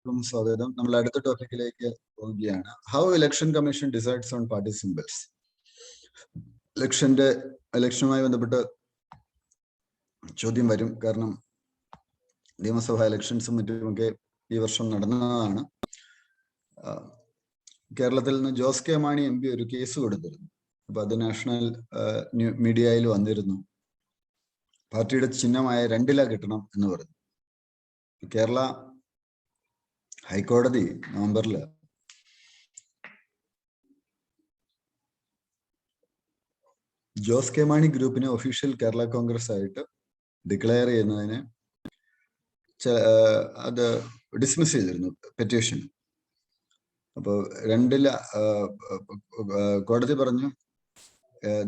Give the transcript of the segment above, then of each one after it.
സ്വാഗതം. നമ്മൾ അടുത്ത ടോപ്പിക്കിലേക്ക് പോവുകയാണ്. How election commission decides on party symbols. ഇലക്ഷനുമായി ബന്ധപ്പെട്ട് ചോദ്യം വരും. കാരണം നിയമസഭാ ഇലക്ഷൻസും മറ്റുമൊക്കെ ഈ വർഷം നടന്നതാണ്. കേരളത്തിൽ നിന്ന് ജോസ് കെ മാണി MP ഒരു കേസ് കൊടുത്തിരുന്നു. അപ്പൊ അത് നാഷണൽ മീഡിയയിൽ വന്നിരുന്നു. പാർട്ടിയുടെ ചിഹ്നമായ 2 ഇല കിട്ടണം എന്ന് പറഞ്ഞു. കേരള ഹൈക്കോടതി നവംബറിൽ ജോസ് കെ മാണി ഗ്രൂപ്പിനെ ഒഫീഷ്യൽ കേരള കോൺഗ്രസ് ആയിട്ട് ഡിക്ലെയർ ചെയ്യുന്നതിനെ അത് ഡിസ്മിസ് ചെയ്തിരുന്നു, പെറ്റീഷൻ. അപ്പോൾ 2 ഇല കോടതി പറഞ്ഞു,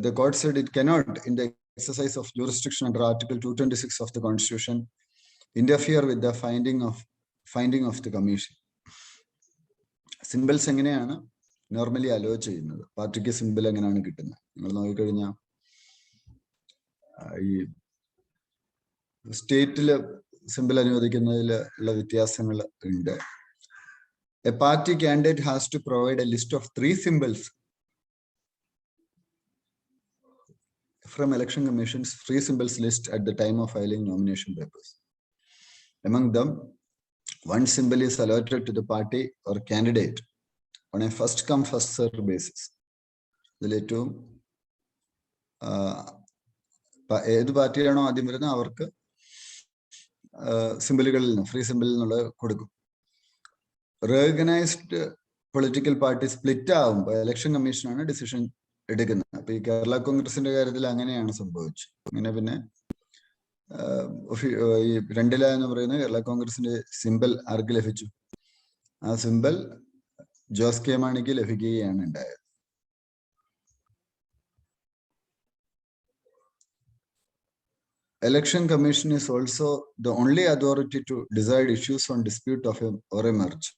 the court said it cannot, in the exercise of jurisdiction under Article 226 of the Constitution, interfere with the finding of the commission. Symbols എങ്ങനെയാണ് നോർമലി അലോ ചെയ്യുന്നത്, പാർട്ടിക്ക് സിമ്പിൾ എങ്ങനെയാണ് കിട്ടുന്നത്? നിങ്ങൾ നോക്കിക്കഴിഞ്ഞാൽ ഈ സ്റ്റേറ്റില് സിമ്പിൾ അനുവദിക്കുന്നതിൽ ഉള്ള വ്യത്യാസങ്ങൾ ഉണ്ട്. A party candidate has to provide a list of 3 symbols from Election Commission's free symbols list at the time of filing nomination papers. Among them, 1 symbol is allotted to the party or candidate on a first come first served basis. ഇതിലേറ്റവും ഏത് പാർട്ടിയാണോ ആദ്യം വരുന്നത് അവർക്ക് സിമ്പിളുകളിൽ നിന്ന് free സിമ്പിളിൽ നിന്നുള്ളത് കൊടുക്കും. റീകഗ്നൈസ്ഡ് political party split ആകുമ്പോൾ election കമ്മീഷനാണ് decision എടുക്കുന്നത്. അപ്പൊ ഈ കേരള കോൺഗ്രസിന്റെ കാര്യത്തിൽ അങ്ങനെയാണ് സംഭവിച്ചത്. അങ്ങനെ പിന്നെ ഈ 2 ഇല എന്ന് പറയുന്ന കേരള കോൺഗ്രസിന്റെ സിമ്പിൾ ആർക്ക് ലഭിച്ചു? ആ സിമ്പിൾ ജോസ് കെ മാണിക്ക് ലഭിക്കുകയാണ് ഉണ്ടായത്. Election Commission is also the only authority to decide issues on dispute of or a merge.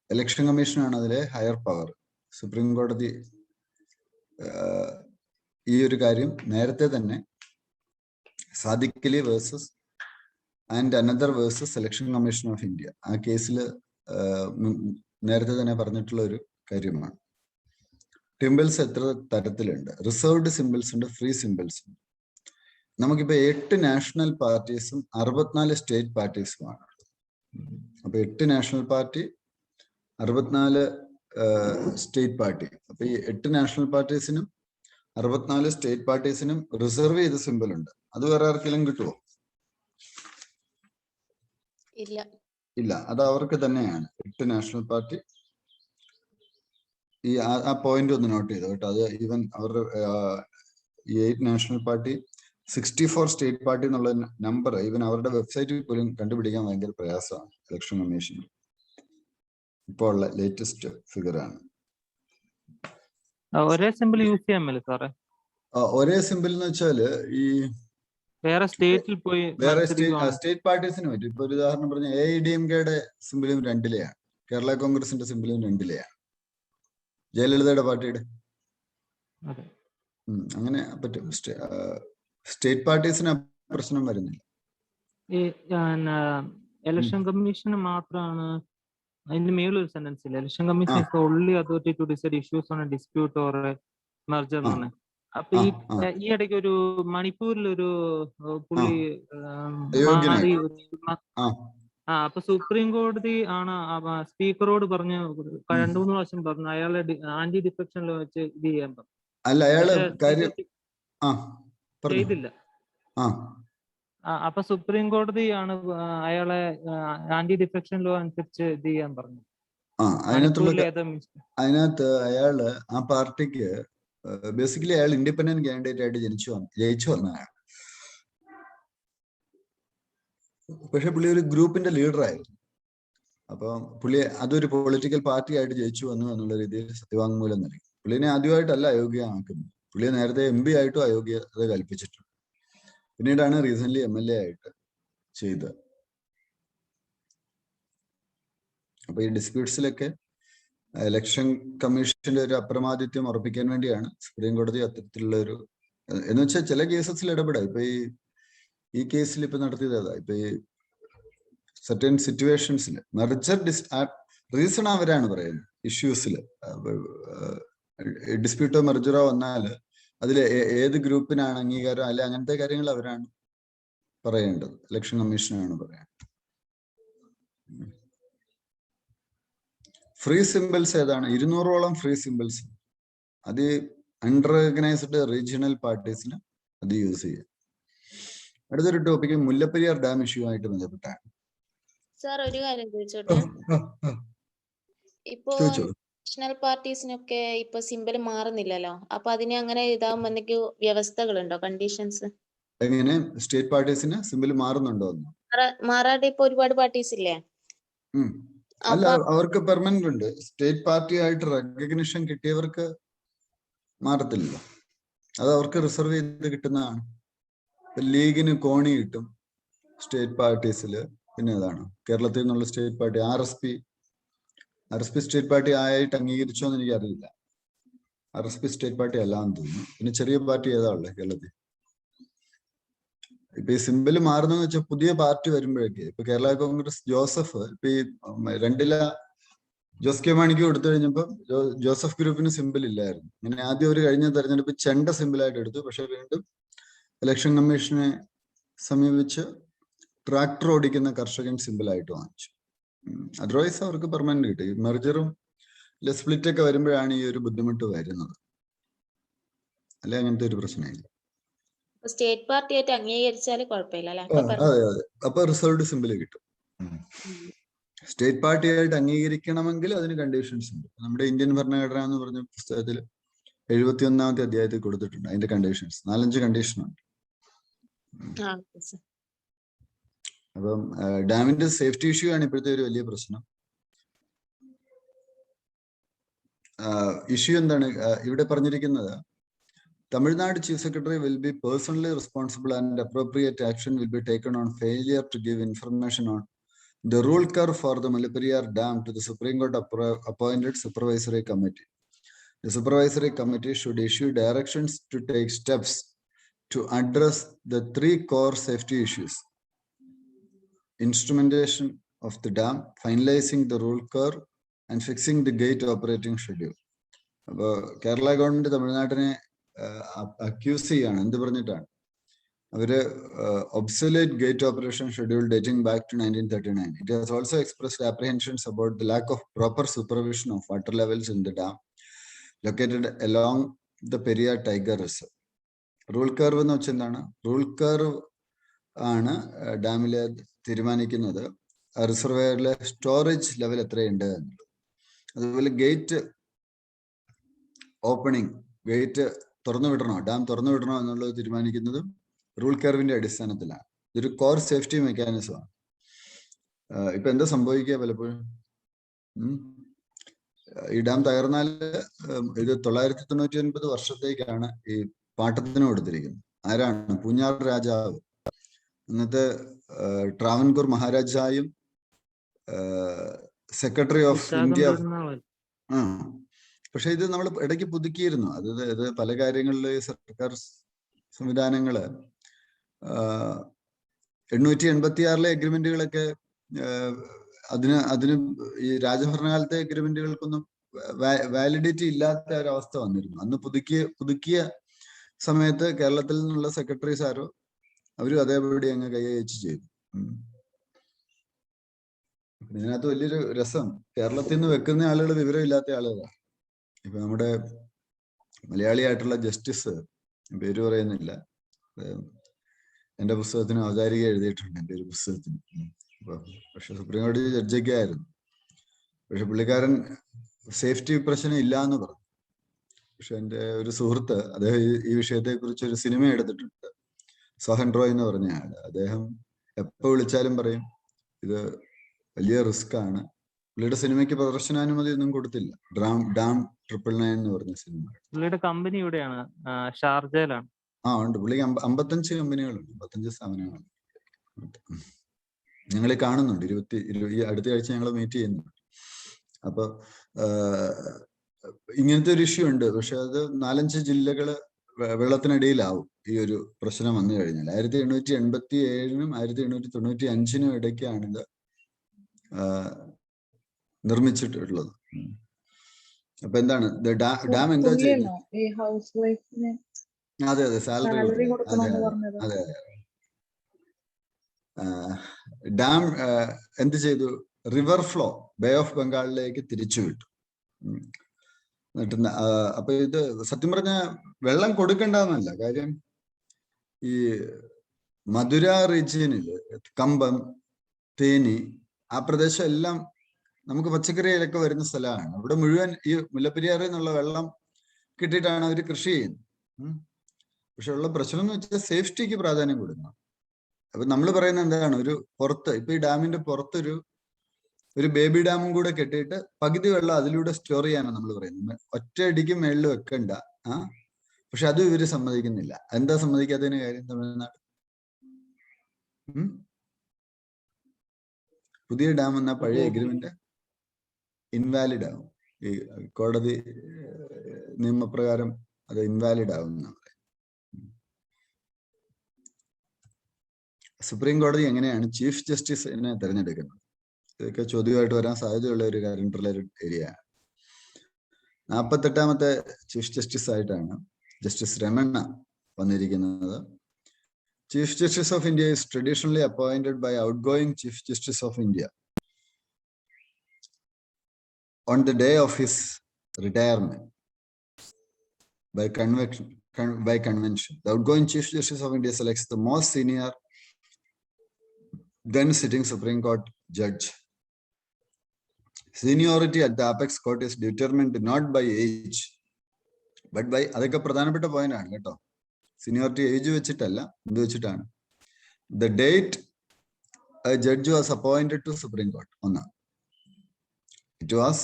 Election Commission ആണ് അതിലെ ഹയർ പവർ. സുപ്രീം കോടതി ഈ ഒരു കാര്യം നേരത്തെ തന്നെ Sadiq Ali versus and another versus election commission of India ആ കേസിൽ നേരത്തെ തന്നെ പറഞ്ഞിട്ടുള്ള ഒരു കാര്യമാണ്. സിമ്പിൾസ് എത്ര തരത്തിലുണ്ട്? റിസർവ്ഡ് സിമ്പിൾസ് ഉണ്ട്, ഫ്രീ സിമ്പിൾസ് ഉണ്ട്. നമുക്കിപ്പോ 8 നാഷണൽ പാർട്ടീസും 64 സ്റ്റേറ്റ് പാർട്ടീസുമാണ്. അപ്പൊ 8 നാഷണൽ പാർട്ടി, 64 സ്റ്റേറ്റ് പാർട്ടി. അപ്പൊ ഈ 8 നാഷണൽ പാർട്ടീസിനും 64 സ്റ്റേറ്റ് പാർട്ടീസിനും റിസർവ് ചെയ്ത സിമ്പിൾ ഉണ്ട്. അത് വേറെ ആർക്കെങ്കിലും കിട്ടുമോ? ഇല്ല, അത് അവർക്ക് തന്നെയാണ്. 8 നാഷണൽ പാർട്ടി ഈ ആ പോയിന്റ് ഒന്ന് നോട്ട് ചെയ്തു കേട്ടോ. അത് ഈവൻ അവരുടെ ഈ 8 നാഷണൽ പാർട്ടി 64 സ്റ്റേറ്റ് പാർട്ടി എന്നുള്ള നമ്പർ ഈവൻ അവരുടെ വെബ്സൈറ്റിൽ പോലും കണ്ടുപിടിക്കാൻ ഭയങ്കര പ്രയാസമാണ് ഇലക്ഷൻ കമ്മീഷന്. ഇപ്പോൾ ഉള്ള ലേറ്റസ്റ്റ് ഫിഗർ ആണ്. ഒരേ സിമ്പിൾ യൂസ് ചെയ്യാമല്ലോ സാറേ? ഒരേ സിമ്പിൾ എന്ന് വെച്ചാല് ഈ വേറെ സ്റ്റേറ്റിൽ പോയി വേറെ സ്റ്റേറ്റ് പാർട്ടീസിന് പറ്റും. ഇപ്പൊ ഒരു ഉദാഹരണം പറഞ്ഞ AIDMKയുടെ സിമ്പിളും 2 ഇലയാണ്, കേരള കോൺഗ്രസിന്റെ സിമ്പിളും 2 ഇലയാണ്, ജയലളിതയുടെ പാർട്ടിയുടെ. അങ്ങനെ പറ്റും. സ്റ്റേറ്റ് പാർട്ടീസിന് പ്രശ്നം വരുന്നില്ല. ഈ ഇലക്ഷൻ കമ്മീഷന് മാത്രമാണ് അതിന്റെ മേളൊരു സെന്റൻസ് ഇല്ല, election commission is only authority to decide issues on a dispute or merger എന്ന് പറഞ്ഞത്. അപ്പൊ ഈ ഇടയ്ക്ക് ഒരു മണിപ്പൂരിൽ ഒരു പുള്ളി മാറി. അപ്പൊ സുപ്രീം കോടതി ആണ് സ്പീക്കറോട് പറഞ്ഞ് 2-3 പ്രാവശ്യം പറഞ്ഞു അയാളെ ആന്റി ഡിഫെക്ഷനിൽ വെച്ച് ഇത് ചെയ്യാൻ പറഞ്ഞു. ചെയ്തില്ല. അപ്പൊ സുപ്രീം കോടതിയാണ് അയാളെ ആന്റി ഡിഫെക്ഷൻ ലോ അനുസരിച്ച് ഇത് ചെയ്യാൻ പറഞ്ഞു. അതിനകത്ത് അയാള് ആ പാർട്ടിക്ക് ബേസിക്കലി അയാൾ ഇൻഡിപെൻഡന്റ് കാൻഡിഡേറ്റ് ആയിട്ട് ജയിച്ചു വന്നതാണ്. പക്ഷെ പുള്ളി ഒരു ഗ്രൂപ്പിന്റെ ലീഡർ ആയിരുന്നു. അപ്പൊ പുള്ളി അതൊരു പൊളിറ്റിക്കൽ പാർട്ടി ആയിട്ട് ജയിച്ചു വന്നു എന്നുള്ള രീതിയിൽ സത്യവാങ്മൂലം നൽകി. പുള്ളിനെ ആദ്യമായിട്ടല്ല അയോഗ്യമാക്കുന്നത്. പുള്ളിയെ നേരത്തെ MP ആയിട്ടും അയോഗ്യത കൽപ്പിച്ചിട്ടുണ്ട്. പിന്നീടാണ് റീസെന്റ് MLA ആയിട്ട് ചെയ്തത്. അപ്പൊ ഈ ഡിസ്പ്യൂട്ട്സിലൊക്കെ ഇലക്ഷൻ കമ്മീഷന്റെ ഒരു അപ്രമാദിത്വം ഉറപ്പിക്കാൻ വേണ്ടിയാണ് സുപ്രീം കോടതി അത്തരത്തിലുള്ള ഒരു എന്ന് വെച്ചാൽ ചില കേസസിൽ ഇടപെടാം. ഇപ്പൊ ഈ കേസിൽ ഇപ്പൊ നടത്തിയത് അതാ. ഇപ്പൊ ഈ സർട്ടൻ സിറ്റുവേഷൻസിൽ മെർജർ റീസൺ അവരാണ് പറയുന്നത്. ഇഷ്യൂസിൽ ഡിസ്പ്യൂട്ടോ മെർജറോ വന്നാൽ അതിൽ ഏത് ഗ്രൂപ്പിനാണ് അംഗീകാരം അല്ലെ അങ്ങനത്തെ കാര്യങ്ങൾ അവരാണ് പറയേണ്ടത്. ഇലക്ഷൻ കമ്മീഷനാണ് പറയേണ്ടത്. ഫ്രീ സിമ്പിൾസ് ഏതാണ്? 200ഓളം ഫ്രീ സിമ്പിൾസ്. അത് അൺറെക്കഗ്നൈസ്ഡ് റീജിയണൽ പാർട്ടീസിന് അത് യൂസ് ചെയ്യാം. അടുത്തൊരു ടോപ്പിക് മുല്ലപ്പെരിയാർ ഡാം ഇഷ്യൂ ആയിട്ട് ബന്ധപ്പെട്ടാണ്. സാർ ഒരു കാര്യം ചോദിച്ചോട്ടെ. ഇപ്പോ നാഷണൽ പാർട്ടീസിനൊക്കെ ഇപ്പൊ സിമ്പിൾ മാറുന്നില്ലല്ലോ. അപ്പൊ അതിനെ അങ്ങനെ ഇതാകുമ്പോ എന്തൊക്കെയോ വ്യവസ്ഥകളുണ്ടോ, കണ്ടീഷൻസ്? എങ്ങനെ സ്റ്റേറ്റ് പാർട്ടീസിന് സിമ്പിൾ മാറുന്നുണ്ടോ? മാറാതെ ഇപ്പൊ ഒരുപാട് പാർട്ടീസ് ഇല്ലേ? അല്ല, അവർക്ക് പെർമനന്റ് ഉണ്ട്. സ്റ്റേറ്റ് പാർട്ടി ആയിട്ട് റെക്കഗ്നിഷൻ കിട്ടിയവർക്ക് മാറത്തില്ല. അത് അവർക്ക് റിസർവ് ചെയ്ത് കിട്ടുന്നതാണ്. ലീഗിന് കോണി കിട്ടും സ്റ്റേറ്റ് പാർട്ടീസില്. പിന്നെ അതാണ് കേരളത്തിൽ നിന്നുള്ള state party R S P state party ആയിട്ട് അംഗീകരിച്ചോ എന്ന് എനിക്കറിയില്ല. RSP സ്റ്റേറ്റ് പാർട്ടി അല്ലാന്ന് തോന്നുന്നു. പിന്നെ ചെറിയ പാർട്ടി ഏതാ ഉള്ളത് കേരളത്തിൽ? ഇപ്പൊ ഈ സിമ്പിൾ മാറുന്നെന്ന് വെച്ചാൽ പുതിയ പാർട്ടി വരുമ്പോഴേക്ക് ഇപ്പൊ കേരള കോൺഗ്രസ് ജോസഫ് ഇപ്പൊ ഈ 2ല ജോസ് കെ മാണിക്ക് കൊടുത്തു കഴിഞ്ഞപ്പോ ജോസഫ് ഗ്രൂപ്പിന് സിമ്പിൾ ഇല്ലായിരുന്നു. അങ്ങനെ ആദ്യം ഒരു കഴിഞ്ഞ തെരഞ്ഞെടുപ്പ് ചെണ്ട സിമ്പിളായിട്ട് എടുത്തു. പക്ഷെ വീണ്ടും ഇലക്ഷൻ കമ്മീഷനെ സമീപിച്ച് ട്രാക്ടർ ഓടിക്കുന്ന കർഷകൻ സിമ്പിളായിട്ട് വാങ്ങിച്ചു. അതർവൈസ് അവർക്ക് പെർമനന്റ് കിട്ടി. മെർജറും സ്പ്ലിറ്റ് ഒക്കെ വരുമ്പോഴാണ് ഈ ഒരു ബുദ്ധിമുട്ട് വരുന്നത്. അല്ലെ അങ്ങനത്തെ ഒരു പ്രശ്നമില്ല. സ്റ്റേറ്റ് പാർട്ടി ആയിട്ട് അംഗീകരിച്ചാൽ കുഴപ്പമില്ല അല്ലേ? അതെ അതെ. അപ്പൊ റിസർവ്ഡ് സിമ്പിൾ കിട്ടും. സ്റ്റേറ്റ് പാർട്ടി ആയിട്ട് അംഗീകരിക്കണമെങ്കിൽ അതിന് കണ്ടീഷൻസ് ഉണ്ട്. നമ്മുടെ ഇന്ത്യൻ ഭരണഘടന എന്ന് പറഞ്ഞ പുസ്തകത്തിൽ 71ാമത്തെ അധ്യായത്തിൽ കൊടുത്തിട്ടുണ്ട് അതിന്റെ കണ്ടീഷൻസ്. 4-5 കണ്ടീഷനുണ്ട്. അപ്പം ഡാമിന്റെ സേഫ്റ്റി ഇഷ്യൂ ആണ് ഇപ്പോഴത്തെ ഒരു വലിയ പ്രശ്നം. ഇഷ്യൂ എന്താണ് ഇവിടെ പറഞ്ഞിരിക്കുന്നത്? Tamil Nadu chief secretary will be personally responsible and appropriate action will be taken on failure to give information on the rule curve for the Mullaperiyar Dam to the Supreme Court appointed supervisory committee. The supervisory committee should issue directions to take steps to address the 3 core safety issues: instrumentation of the dam, finalizing the rule curve, and fixing the gate operating schedule. Kerala government തമിഴ്നാട്ടിനെ accuse ചെയ്യാണ്. എന്ത് പറഞ്ഞിട്ടാണ്? അവര് obsolete gate operation schedule dating back to 1939. It has also expressed apprehensions about the lack of proper supervision of water levels in the dam located along the Periyar Tiger Reserve. Rule curve എന്ന് വെച്ചാൽ എന്താണ്? Rule curve ആണ് ഡാമിലെ തീരുമാനിക്കുന്നത് റിസർവയറിലെ storage level എത്രയുണ്ട് എന്നുള്ളത്. അതുപോലെ gate opening, gate തുറന്നു വിടണോ, ഡാം തുറന്നു വിടണോ എന്നുള്ളത് തീരുമാനിക്കുന്നതും റൂൾ കർവിന്റെ അടിസ്ഥാനത്തിലാണ്. ഇതൊരു കോർ സേഫ്റ്റി മെക്കാനിസമാണ്. ഇപ്പൊ എന്താ സംഭവിക്കുക? പലപ്പോഴും ഈ ഡാം തകർന്നാൽ ഇത് 999 വർഷത്തേക്കാണ് ഈ പാട്ടത്തിന് കൊടുത്തിരിക്കുന്നത്. ആരാണ്? പൂഞ്ഞാർ രാജാവ്, ഇന്നത്തെ ട്രാവൻകൂർ മഹാരാജായും സെക്രട്ടറി ഓഫ് ഇന്ത്യ. പക്ഷെ ഇത് നമ്മൾ ഇടയ്ക്ക് പുതുക്കിയിരുന്നു. അത് പല കാര്യങ്ങളിൽ സർക്കാർ സംവിധാനങ്ങള് 886 അഗ്രിമെന്റുകളൊക്കെ അതിന് ഈ രാജഭരണകാലത്തെ അഗ്രിമെന്റുകൾക്കൊന്നും വാലിഡിറ്റി ഇല്ലാത്ത ഒരവസ്ഥ വന്നിരുന്നു. അന്ന് പുതുക്കിയ സമയത്ത് കേരളത്തിൽ നിന്നുള്ള സെക്രട്ടറീസ് ആരോ അവരും അതേപടി അങ്ങ് കൈവച്ച് ചെയ്തു. ഇതിനകത്ത് വലിയൊരു രസം, കേരളത്തിൽ നിന്ന് വെക്കുന്ന ആളുകൾ വിവരമില്ലാത്ത ആളുകളാണ്. ഇപ്പൊ നമ്മുടെ മലയാളിയായിട്ടുള്ള ജസ്റ്റിസ്, പേര് പറയുന്നില്ല, എന്റെ പുസ്തകത്തിന് ഔദാരിക എഴുതിയിട്ടുണ്ട്, എൻ്റെ ഒരു പുസ്തകത്തിന്. പക്ഷെ സുപ്രീം കോടതി ജഡ്ജൊക്കെ ആയിരുന്നു. പക്ഷെ പുള്ളിക്കാരൻ സേഫ്റ്റി പ്രശ്നം ഇല്ല എന്ന് പറഞ്ഞു. പക്ഷെ എൻ്റെ ഒരു സുഹൃത്ത്, അദ്ദേഹം ഈ വിഷയത്തെ കുറിച്ച് ഒരു സിനിമ എടുത്തിട്ടുണ്ട്, സോഹൻ റോയ് എന്ന് പറഞ്ഞ ആള്. അദ്ദേഹം എപ്പോ വിളിച്ചാലും പറയും ഇത് വലിയ റിസ്ക് ആണ്. പുള്ളിയുടെ സിനിമയ്ക്ക് പ്രദർശനാനുമതി ഒന്നും കൊടുത്തില്ല. ഡാം 999 എന്ന് പറഞ്ഞ സിനിമ. പുള്ളിയുടെ കമ്പനി ഇവിടെയാണ്, ഷാർജയിലാണ്. ഉണ്ട്. പുള്ളിക്ക് 55 കമ്പനികളുണ്ട്, 55 സ്ഥാപനങ്ങളുണ്ട്. ഞങ്ങൾ കാണുന്നുണ്ട്. ഈ അടുത്ത ആഴ്ച ഞങ്ങൾ മീറ്റ് ചെയ്യുന്നുണ്ട്. അപ്പൊ ഇങ്ങനത്തെ ഒരു ഇഷ്യൂ ഉണ്ട്. പക്ഷെ അത് 4-5 ജില്ലകള് വെള്ളത്തിനടിയിലാവും ഈ ഒരു പ്രശ്നം വന്നു കഴിഞ്ഞാൽ. 1887-നും 1895-നും ഇടയ്ക്കാണിത് നിർമ്മിച്ചിട്ടുള്ളത്. അപ്പൊ എന്താണ് ഡാം എന്താ ചെയ്യുന്നത്? അതെ അതെ, സാലറി അതെ അതെ അതെ. ഡാം എന്ത് ചെയ്തു? റിവർ ഫ്ലോ ബേ ഓഫ് ബംഗാളിലേക്ക് തിരിച്ചുവിട്ടു. എന്നിട്ട് അപ്പൊ ഇത് സത്യം പറഞ്ഞ വെള്ളം കൊടുക്കണ്ടെന്നല്ല കാര്യം. ഈ മധുര റീജിയനില് കമ്പം, തേനി, ആ പ്രദേശം എല്ലാം നമുക്ക് പച്ചക്കറിയിലൊക്കെ വരുന്ന സ്ഥലമാണ്. ഇവിടെ മുഴുവൻ ഈ മുല്ലപ്പെരിയാറിൽ നിന്നുള്ള വെള്ളം കിട്ടിയിട്ടാണ് അവർ കൃഷി ചെയ്യുന്നത്. പക്ഷെ ഉള്ള പ്രശ്നം എന്ന് വെച്ചാൽ സേഫ്റ്റിക്ക് പ്രാധാന്യം കൊടുക്കണം. അപ്പൊ നമ്മൾ പറയുന്നത് എന്താണ്, ഒരു പുറത്ത് ഇപ്പൊ ഈ ഡാമിന്റെ പുറത്തൊരു ബേബി ഡാമും കൂടെ കെട്ടിയിട്ട് പകുതി വെള്ളം അതിലൂടെ സ്റ്റോർ ചെയ്യാനാണ് നമ്മൾ പറയുന്നത്. ഒറ്റയടിക്ക് മേളിൽ വെക്കണ്ട. പക്ഷെ അതും ഇവര് സമ്മതിക്കുന്നില്ല. എന്താ സമ്മതിക്കാത്തതിന് കാര്യം? തമിഴ്നാട് പുതിയ ഡാം എന്ന പഴയ എഗ്രിമെന്റ് ഇൻവാലിഡ് ആവും. ഈ കോടതി നിയമപ്രകാരം അത് ഇൻവാലിഡ് ആവും എന്നാണ് പറയുന്നത്. സുപ്രീം കോടതി എങ്ങനെയാണ് ചീഫ് ജസ്റ്റിസിനെ തിരഞ്ഞെടുക്കുന്നത്? ഇതൊക്കെ ചോദ്യമായിട്ട് വരാൻ സാധ്യതയുള്ള ഒരു കറണ്ട് റിലേറ്റഡ് ഏരിയ ആണ്. 48ാമത്തെ ചീഫ് ജസ്റ്റിസ് ആയിട്ടാണ് ജസ്റ്റിസ് രമണ്ണ വന്നിരിക്കുന്നത്. Chief Justice of India is traditionally appointed by outgoing Chief Justice of India on the day of his retirement by convention. The outgoing Chief Justice of India selects the most senior then sitting Supreme Court judge. Seniority at the apex court is determined not by age but by അതൊക്കെ പ്രധാനപ്പെട്ട point ആണ് കേട്ടോ. Seniority age വെച്ചിട്ടല്ല, എന്ത് വെച്ചിട്ടാണ്? The date a judge was appointed to Supreme Court. It was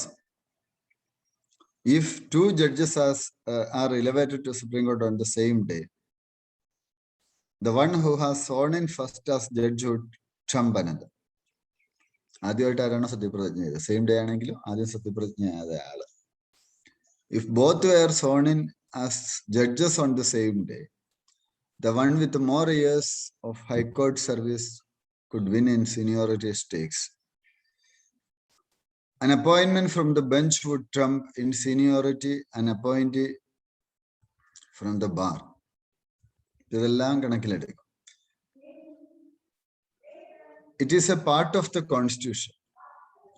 if two judges are elevated to Supreme Court on the same day, the one who has sworn in first as judge would trump another. ആദ്യമായിട്ട് ആരാണോ സത്യപ്രതിജ്ഞ ചെയ്തത്, same day ആണെങ്കിലും ആദ്യം സത്യപ്രതിജ്ഞ ചെയ്ത ആള്. If both were sworn in as judges on the same day, the one with more years of high court service could win in seniority stakes. An appointment from the bench would trump in seniority an appointee from the bar. ഇതെല്ലാം കണക്കിലെടുക്കും. It is a part of the Constitution.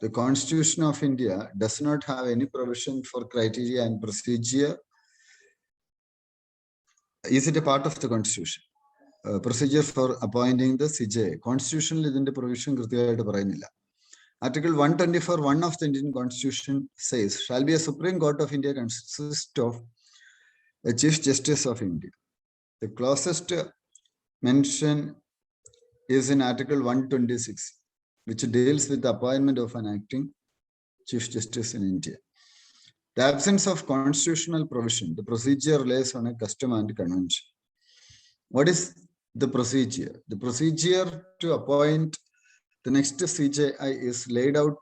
The Constitution of India does not have any provision for criteria and procedure. Is it a part of the Constitution? Procedure for appointing the CJ. Constitutional ഇതിന്റെ provision കൃത്യമായിട്ട് പറയുന്നില്ല. Article 124(1) of the Indian Constitution says, shall be a Supreme Court of India consist of a Chief Justice of India. The closest mention is in Article 126, which deals with the appointment of an acting Chief Justice in India. The absence of constitutional provision, the procedure relies on a custom and convention. What is the procedure? The procedure to appoint the next CJI is laid out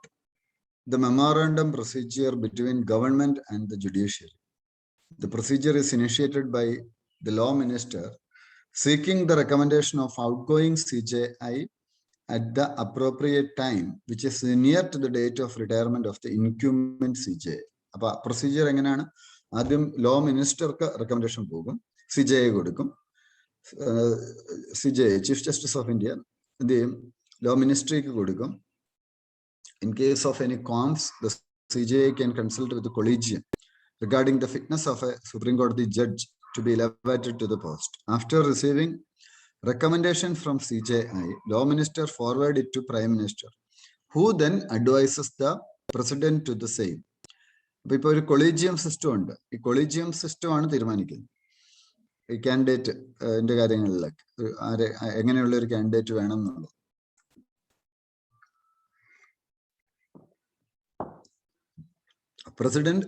the memorandum procedure between government and the judiciary. The procedure is initiated by the law minister seeking the recommendation of outgoing CJI at the appropriate time, which is near to the date of retirement of the incumbent CJI. അപ്പൊ procedure എങ്ങനെയാണ്? ആദ്യം law മിനിസ്റ്റർക്ക് recommendation പോകും, CJI കൊടുക്കും. CJI chief justice of India എന്ത് ചെയ്യും? Law മിനിസ്ട്രിക്ക് കൊടുക്കും. In case of any qualms, the CJI can consult with the collegium regarding the fitness of a Supreme Court judge to be elevated to the post. After receiving recommendation from CJI, law minister forward it to Prime Minister, who then advises the President to the same. അപ്പൊ ഇപ്പൊ ഒരു collegium system ഉണ്ട്. ഈ collegium system ആണ് തീരുമാനിക്കുന്നത് ഈ candidate കാര്യങ്ങളിലൊക്കെ എങ്ങനെയുള്ള ഒരു കാൻഡിഡേറ്റ് വേണം എന്നുള്ളത്. President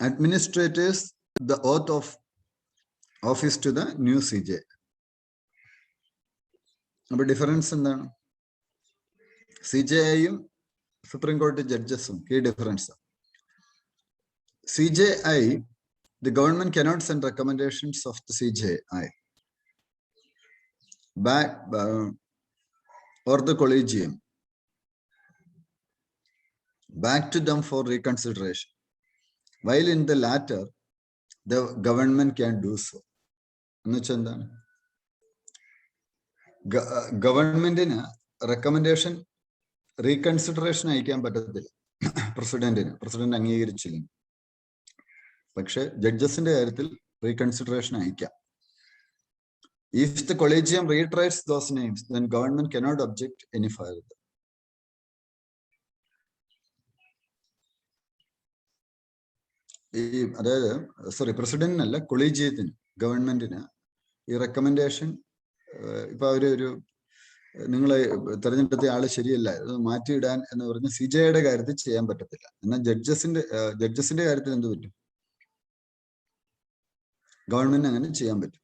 administrates the oath of office to the new CJ. അപ്പൊ ഡിഫറൻസ് എന്താണ്? CJIയും സുപ്രീം കോടതി ജഡ്ജസും key difference. CJI, the government cannot send recommendations of the CJI back or the collegium back to them for reconsideration. While in the latter, the government can do so. എന്നുവെച്ചാൽ എന്താണ്? ഗവൺമെന്റിന് recommendation reconsideration അയക്കാൻ പറ്റത്തില്ല president അംഗീകരിച്ചില്ലെങ്കിൽ. പക്ഷെ ജഡ്ജസിന്റെ കാര്യത്തിൽ reconsideration അയക്കാം. If the collegium reiterates those names, then government cannot object any further. അതായത് പ്രസിഡന്റിനല്ല, കൊളീജിയത്തിന്, ഗവൺമെന്റിന് ഈ റെക്കമെൻഡേഷൻ ഇപ്പൊ ഒരു നിങ്ങളെ തെരഞ്ഞെടുത്ത ആള് ശരിയല്ല, ഇത് മാറ്റിയിടാൻ എന്ന് പറഞ്ഞ് സിജയുടെ കാര്യത്തിൽ ചെയ്യാൻ പറ്റത്തില്ല. എന്നാൽ ജഡ്ജസിന്റെ കാര്യത്തിൽ എന്ത് പറ്റും? ഗവൺമെന്റ് അങ്ങനെ ചെയ്യാൻ പറ്റും.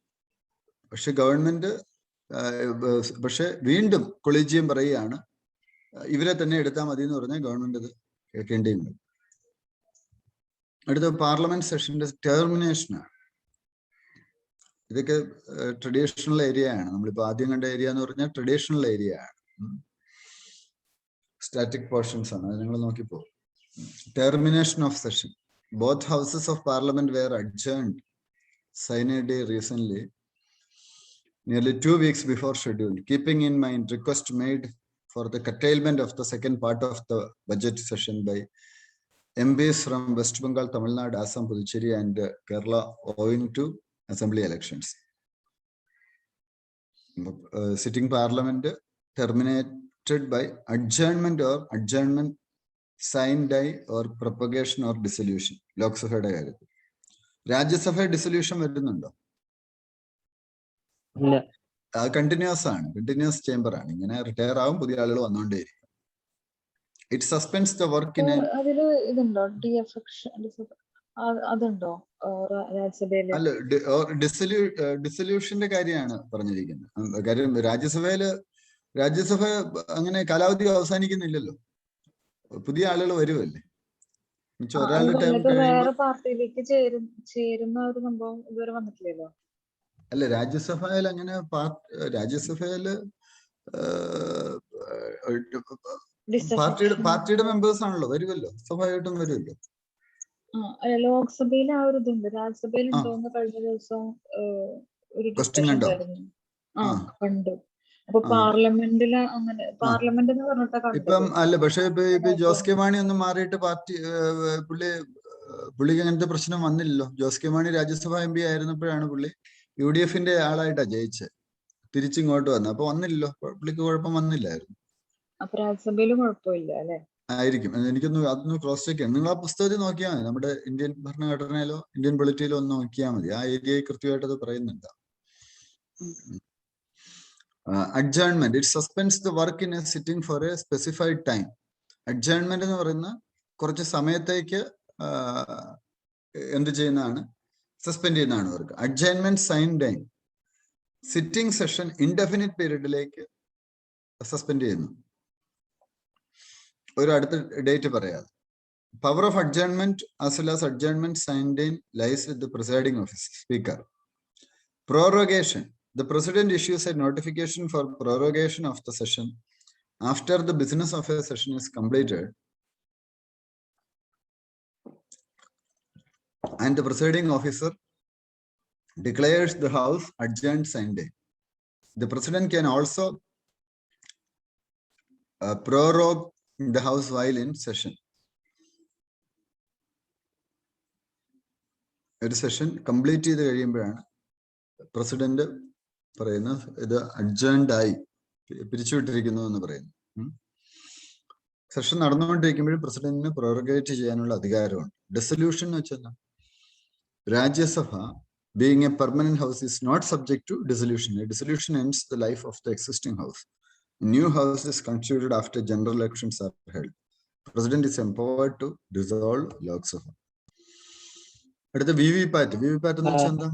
പക്ഷെ വീണ്ടും കൊളീജിയം പറയുകയാണ് ഇവരെ തന്നെ എടുത്താൽ മതി എന്ന് പറഞ്ഞാൽ ഗവൺമെന്റ് അത് കേൾക്കേണ്ടിയുണ്ട്. അടുത്ത പാർലമെന്റ് സെഷന്റെ ടെർമിനേഷനാണ്. ഇതൊക്കെ ട്രഡീഷണൽ ഏരിയ ആണ്. നമ്മളിപ്പോ ആദ്യം കണ്ട ഏരിയ എന്ന് പറഞ്ഞാൽ ട്രഡീഷണൽ ഏരിയ ആണ്, സ്റ്റാറ്റിക് പോർഷൻസ് ആണ്. അത് നിങ്ങൾ നോക്കിപ്പോ. Termination of session. Both houses of parliament were adjourned sine day recently, nearly 2 weeks before schedule, keeping in mind request made for the curtailment of the second part of the budget session by MPs from West Bengal, Tamil Nadu, Assam, Puducherry and Kerala owing to assembly elections. Sitting parliament terminated by adjournment or adjournment, sine die or propagation or dissolution. Lok Sabha Rajya Sabha dissolution വരുന്നുണ്ടോ? Continuous ആണ്, continuous chamber ആണ്. ഇങ്ങനെ retire ആവും, പുതിയ ആളുകൾ വന്നുകൊണ്ടേയിരിക്കും. It സസ്പെൻഡ്സ് the work in അല്ല, ഡിസൊല്യൂഷന്റെ കാര്യമാണ് പറഞ്ഞിരിക്കുന്നത്. കാര്യം രാജ്യസഭ അങ്ങനെ കാലാവധി അവസാനിക്കുന്നില്ലല്ലോ, പുതിയ ആളുകൾ വരുമല്ലേ. വേറെ പാർട്ടിയിലേക്ക് ചേരുന്ന ഒരു സംഭവം ഇതുവരെ വന്നിട്ടില്ലല്ലോ. അല്ല, രാജ്യസഭയിൽ അങ്ങനെ രാജ്യസഭയില് പാർട്ടിയുടെ മെമ്പേഴ്സ് ആണല്ലോ, വരുമല്ലോ, സ്വാഭാവികമായിട്ടും വരുമല്ലോ. ലോക്സഭയിൽ ആ ഒരു ഇതുണ്ട്, രാജ്യസഭയിൽ ഉണ്ടോന്ന് കഴിഞ്ഞ ദിവസം ഒരു ഡിസ്കഷൻ കണ്ടു. അപ്പൊ പാർലമെന്റില് അങ്ങനെ പാർലമെന്റ് എന്ന് പറഞ്ഞിട്ട് ഇപ്പം അല്ല. പക്ഷെ ഇപ്പൊ ജോസ് കെ മാണി ഒന്നും മാറിയിട്ട് പുള്ളിക്ക് അങ്ങനത്തെ പ്രശ്നം വന്നില്ലല്ലോ. ജോസ് കെ മാണി രാജ്യസഭ MP ആയിരുന്നപ്പോഴാണ് പുള്ളി UDFന്റെ ആളായിട്ടാ ജയിച്ചത്, തിരിച്ചിങ്ങോട്ട് വന്നത്. അപ്പൊ വന്നില്ലല്ലോ, പുള്ളിക്ക് കുഴപ്പം വന്നില്ലായിരുന്നു. അപ്പൊ രാജ്യസഭയിലും കുഴപ്പമില്ല അല്ലെ? ആയിരിക്കും. അതൊന്ന് ക്രോസ് ചെക്ക് ചെയ്യാം. നിങ്ങൾ ആ പുസ്തകത്തിൽ നോക്കിയാൽ മതി, നമ്മുടെ ഇന്ത്യൻ ഭരണഘടനയിലോ ഇന്ത്യൻ പൊളിറ്റിയിലോ ഒന്ന് നോക്കിയാൽ മതി. ആ ഏരിയയെ കൃത്യമായിട്ട് അത് പറയുന്നുണ്ട്. Adjournment. It suspends the work in a sitting for a specified time. Adjournment എന്ന് പറയുന്ന കുറച്ച് സമയത്തേക്ക് എന്ത് ചെയ്യുന്നതാണ്? സസ്പെൻഡ് ചെയ്യുന്നതാണ് work. Adjournment sign time. Sitting session indefinite പീരീഡിലേക്ക് സസ്പെൻഡ് ചെയ്യുന്നു, ഒരു അടുത്ത ഡേറ്റ് പറയാതെ. Power of adjournment as well as adjournment sign time lies with the presiding officer, speaker. Prorogation. The president issues a notification for prorogation of the session after the business of a session is completed and the presiding officer declares the house adjourned sign day. The president can also prorogue the house while in session. ഒരു session complete ചെയ്ത് കഴിയുമ്പോഴാണ് president പറയുന്ന ഇത് adjourned ആയി, പിരിച്ചുവിട്ടിരിക്കുന്നു എന്ന് പറയുന്നു. Session നടന്നുകൊണ്ടിരിക്കുമ്പോഴും പ്രസിഡന്റിന് പ്രൊറഗേറ്റ് ചെയ്യാനുള്ള അധികാരമുണ്ട്. ഡിസൊല്യൂഷൻ എന്ന് വെച്ചാൽ Rajya Sabha being a permanent house is not subject to dissolution. A dissolution ends the life of the existing house. A new house is constituted after general elections are held. President is empowered to dissolve Lok Sabha. അടുത്ത VVPAT. VVPAT എന്ന് വെച്ചാൽ എന്താ?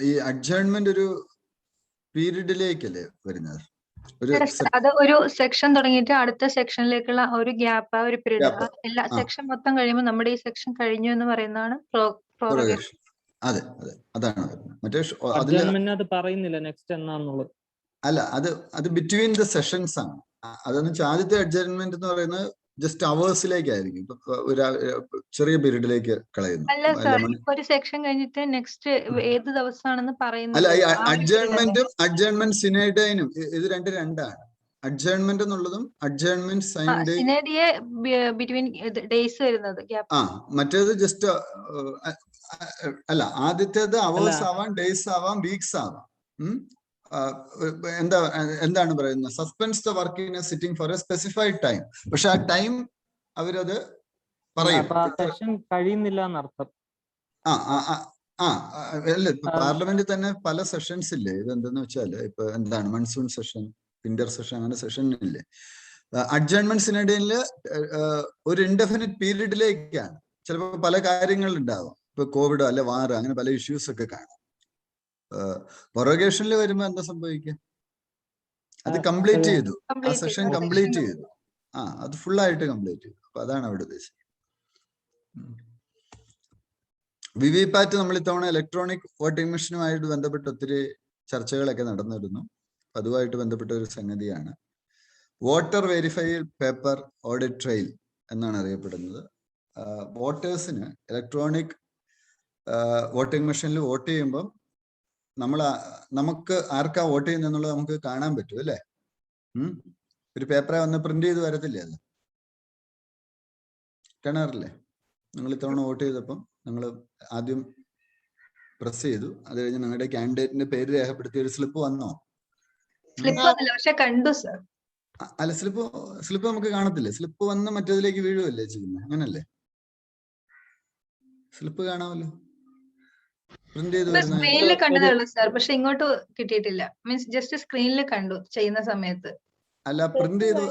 ഈ അഡ്ജേൺമെന്റ് ഒരു പീരീഡിലേക്കല്ലേ വരുന്നത്? അത് ഒരു section തുടങ്ങിയിട്ട് അടുത്ത സെക്ഷനിലേക്കുള്ള ഒരു ഗ്യാപ്പ്, ഒരു പീരീഡ്, എല്ലാ സെക്ഷൻ മൊത്തം കഴിയുമ്പോൾ നമ്മുടെ ഈ സെക്ഷൻ കഴിഞ്ഞു എന്ന് പറയുന്നതാണ് അതെ, അതെ, അതാണ്. മറ്റേ അത് പറയുന്നില്ല നെക്സ്റ്റ് എന്നാന്നുള്ളത്. അല്ല, അത് ബിറ്റ്വീൻ ദ സെഷൻസ് ആണ്. അതെന്ന് വെച്ചാൽ ആദ്യത്തെ അഡ്ജസ്റ്റ്മെന്റ് എന്ന് പറയുന്നത് ജസ്റ്റ് അവേഴ്സിലേക്കായിരിക്കും. ഇപ്പൊ ഒരു ചെറിയ പീരീഡിലേക്ക് കളയുന്നു. അല്ല സാർ, ഇപ്പൊ ഒരു സെക്ഷൻ കഴിഞ്ഞിട്ട് നെക്സ്റ്റ് ഏത് ദിവസമാണെന്ന് അല്ല, പറയുന്നത്. ഈ അഡ്ജേൺമെന്റും അഡ്ജേൺമെന്റ് സിനേഡൈനും ഇത് രണ്ടാണ്. അഡ്ജേൺമെന്റ് എന്നുള്ളതും അഡ്ജേൺമെന്റ് സൈൻഡ് സിനേഡിയെ ബിറ്റ്വീൻ ഡേയ്സ് വരുന്നത് ആ, മറ്റേത് ജസ്റ്റ് അല്ല, ആദ്യത്തേത് അവേഴ്സ് ആവാം, ഡേയ്സ് ആവാം, വീക്സ് ആവാം. എന്താണ് പറയുന്നത്? Suspends the work in a sitting for a specified time. പക്ഷെ ആ ടൈം അവരത് പറയും. സെഷൻ കഴിയുന്നില്ല എന്നർത്ഥം. അല്ല, ഇപ്പൊ പാർലമെന്റിൽ തന്നെ പല സെഷൻസ് ഇല്ലേ? ഇത് എന്തെന്ന് വെച്ചാല് ഇപ്പൊ എന്താണ് മൺസൂൺ സെഷൻ, വിന്റർ സെഷൻ, അങ്ങനെ സെഷൻ ഇല്ലേ? അഡ്ജേൺമെന്റ് സിനഡില് ഒരു ഇൻഡെഫിനിറ്റ് പീരീഡിലേക്കാണ്. ചിലപ്പോൾ പല കാര്യങ്ങൾ ഉണ്ടാവാം. ഇപ്പൊ കോവിഡ് അല്ലെ വാർ, അങ്ങനെ പല ഇഷ്യൂസ് ഒക്കെ കാണാം. പ്രൊറോഗേഷനിൽ വരുമ്പോ എന്താ സംഭവിക്കുക? അത് കംപ്ലീറ്റ് ചെയ്തു, ആ സെഷൻ കംപ്ലീറ്റ് ചെയ്തു, അത് ഫുൾ ആയിട്ട് കംപ്ലീറ്റ് ചെയ്തു. അപ്പൊ അതാണ് അവിടെ ഉദ്ദേശിച്ചത്. വിവിപാറ്റ് നമ്മൾ ഇത്തവണ ഇലക്ട്രോണിക് വോട്ടിംഗ് മെഷീനുമായിട്ട് ബന്ധപ്പെട്ട് ഒത്തിരി ചർച്ചകളൊക്കെ നടന്നിരുന്നു. അതുമായിട്ട് ബന്ധപ്പെട്ട ഒരു സംഗതിയാണ് voter verify paper audit trail എന്നാണ് അറിയപ്പെടുന്നത്. വോട്ടേഴ്സിന് ഇലക്ട്രോണിക് വോട്ടിംഗ് മെഷീനിൽ വോട്ട് ചെയ്യുമ്പം നമുക്ക് ആർക്കാ വോട്ട് ചെയ്യുന്നുള്ളത് നമുക്ക് കാണാൻ പറ്റും അല്ലേ? ഒരു പേപ്പറെ വന്ന് പ്രിന്റ് ചെയ്ത് വരത്തില്ലേ? അത് കാണാറില്ലേ? നിങ്ങൾ ഇത്തവണ വോട്ട് ചെയ്തപ്പം നിങ്ങൾ ആദ്യം പ്രസ് ചെയ്തു, അത് കഴിഞ്ഞ് നിങ്ങളുടെ കാൻഡിഡേറ്റിന്റെ പേര് രേഖപ്പെടുത്തിയ ഒരു സ്ലിപ്പ് വന്നോ? അല്ല, സ്ലിപ്പ് നമുക്ക് കാണത്തില്ലേ? സ്ലിപ്പ് വന്ന് മറ്റേതിലേക്ക് വീഴുമല്ലേ ചെയ്യുന്നത്? അങ്ങനല്ലേ? സ്ലിപ്പ് കാണാമല്ലോ, പ്രിന്റ് ചെയ്ത് വരുന്ന. സ്ക്രീനിൽ കണ്ടതേ ഉള്ളൂ സാർ, പക്ഷെ ഇങ്ങോട്ട് കിട്ടിയിട്ടില്ല. മീൻസ് ജസ്റ്റ് സ്ക്രീനിൽ കണ്ടു ചെയ്യുന്ന സമയത്ത്. അല്ല, പ്രിന്റ് ചെയ്ത്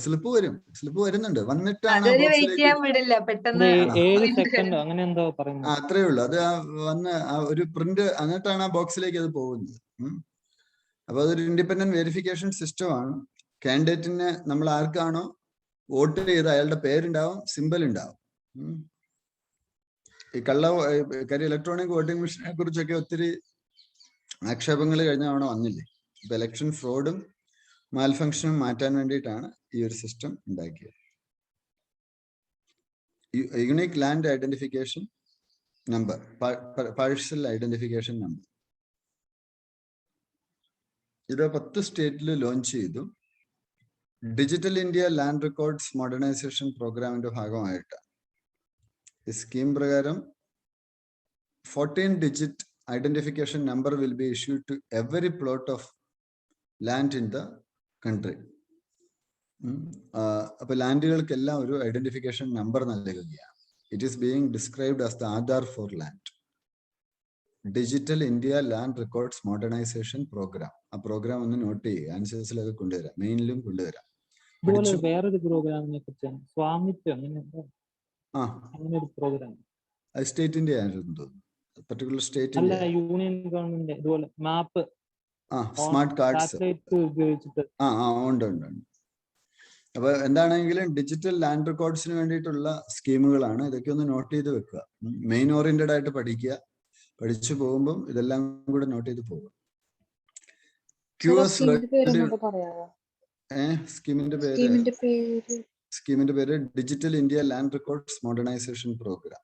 സ്ലിപ്പ് വരും, സ്ലിപ്പ് വരുന്നുണ്ട്, വന്നിട്ടാണ് അത്രേ ഉള്ളൂ. അത് വന്ന് ഒരു പ്രിന്റ് എന്നിട്ടാണ് ആ ബോക്സിലേക്ക് അത് പോകുന്നത്. അപ്പൊ അതൊരു ഇൻഡിപെൻഡന്റ് വെരിഫിക്കേഷൻ സിസ്റ്റം ആണ്. കാൻഡിഡേറ്റിന് നമ്മൾ ആർക്കാണോ വോട്ട് ചെയ്ത് അയാളുടെ പേരുണ്ടാവും, സിമ്പൽ ഉണ്ടാവും. ഈ കാര്യം ഇലക്ട്രോണിക് വോട്ടിംഗ് മെഷീനെ കുറിച്ചൊക്കെ ഒത്തിരി ആക്ഷേപങ്ങൾ കഴിഞ്ഞ തവണ വന്നില്ലേ? ഇപ്പൊ ഇലക്ഷൻ ഫ്രോഡും മാൽഫങ്ഷനും മാറ്റാൻ വേണ്ടിയിട്ടാണ് ഈ ഒരു സിസ്റ്റം ഉണ്ടാക്കിയത്. Unique land identification number, parcel identification number, ഇത് 10 സ്റ്റേറ്റിൽ ലോഞ്ച് ചെയ്തു. Digital India land records modernisation പ്രോഗ്രാമിന്റെ ഭാഗമായിട്ട് ഈ സ്കീം പ്രകാരം 14-digit identification number will be issued to every plot of land in the country. അപ്പൊ ലാൻഡുകൾക്കെല്ലാം ഒരു ഐഡന്റിഫിക്കേഷൻ നമ്പർ നൽകുകയാണ്. It is being described as the Aadhaar for land. Digital India land records modernisation programme. ആ programme ഒന്ന് note ചെയ്യുക, ആൻസേഴ്സിൽ അത് കൊണ്ടുവരാം, മെയിനിലും കൊണ്ടുവരാം. വേറൊരു പ്രോഗ്രാമിനെ കുറിച്ചാണ് സ്വാമിത്വം, അങ്ങനെ ഒരു പ്രോഗ്രാം സ്റ്റേറ്റിന്റെ ആയിരുന്നു തോന്നുന്നു. പർട്ടിക്കുലർ സ്റ്റേറ്റ് അല്ല, യൂണിയൻ ഗവൺമെന്റ് ഇതുപോലെ മാപ്പ്, സ്മാർട്ട് കാർഡ്സ് ഉപയോഗിച്ചിട്ട്. ഉണ്ട്. അപ്പൊ എന്താണെങ്കിലും ഡിജിറ്റൽ ലാൻഡ് റെക്കോർഡ്സിന് വേണ്ടിയിട്ടുള്ള സ്കീമുകളാണ്. ഇതൊക്കെ ഒന്ന് നോട്ട് ചെയ്ത് വെക്കുക. മെയിൻ ഓറിയന്റഡ് ആയിട്ട് പഠിക്കുക. പഠിച്ചു പോകുമ്പോൾ ഇതെല്ലാം കൂടെ നോട്ട് ചെയ്ത് പോകുക. സ്കീമിന്റെ പേര് digital India land records modernisation programme.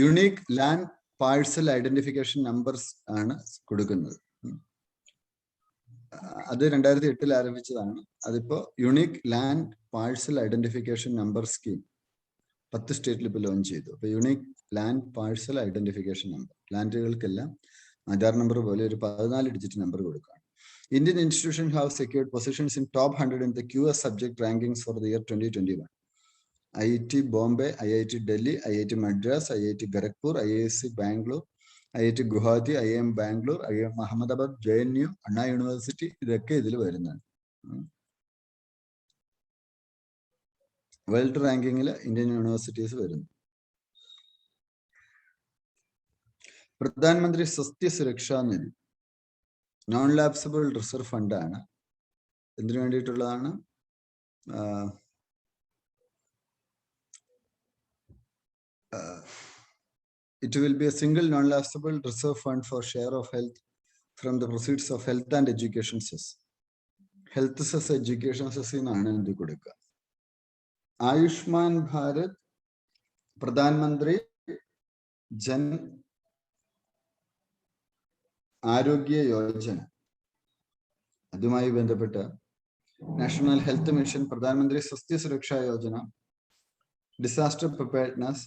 Unique land parcel identification numbers ആണ് കൊടുക്കുന്നത്. അത് 2008 ആരംഭിച്ചതാണ്. അതിപ്പോ unique land parcel identification number scheme 10 സ്റ്റേറ്റിൽ ഇപ്പൊ ലോഞ്ച് ചെയ്തു. അപ്പൊ unique land parcel identification number, ലാൻഡുകൾക്കെല്ലാം ആധാർ നമ്പർ പോലെ ഒരു 14 ഡിജിറ്റ് നമ്പർ കൊടുക്കുകയാണ്. Indian institutions have secured positions in top 100 in the QS subject rankings for the year 2021. IIT Bombay, IIT Delhi, IIT Madras, IIT Kharagpur, IISc Bangalore, IIT Guwahati, IIM Bangalore, IIM Ahmedabad, JNU, Anna University, ഇതൊക്കെ ഇതിൽ വരുന്നതാണ്. World റാങ്കിങ്ങിൽ Indian universities വരുന്നു. പ്രധാനമന്ത്രി സ്വസ്തി സുരക്ഷാ നിധി non lapsable reserve ഫണ്ടാണ്. എന്തിനു വേണ്ടിയിട്ടുള്ളതാണ്? it will be a single non-lapsable reserve fund for share of health from the proceeds of health and education cess. Health cess, education cess എന്നാണ് എന്ത് കൊടുക്കുക. ആയുഷ്മാൻ ഭാരത് പ്രധാനമന്ത്രി ജൻ ആരോഗ്യ യോജന, അതുമായി ബന്ധപ്പെട്ട national health mission, Pradhan Mantri Swasthya Suraksha Yojana, disaster preparedness,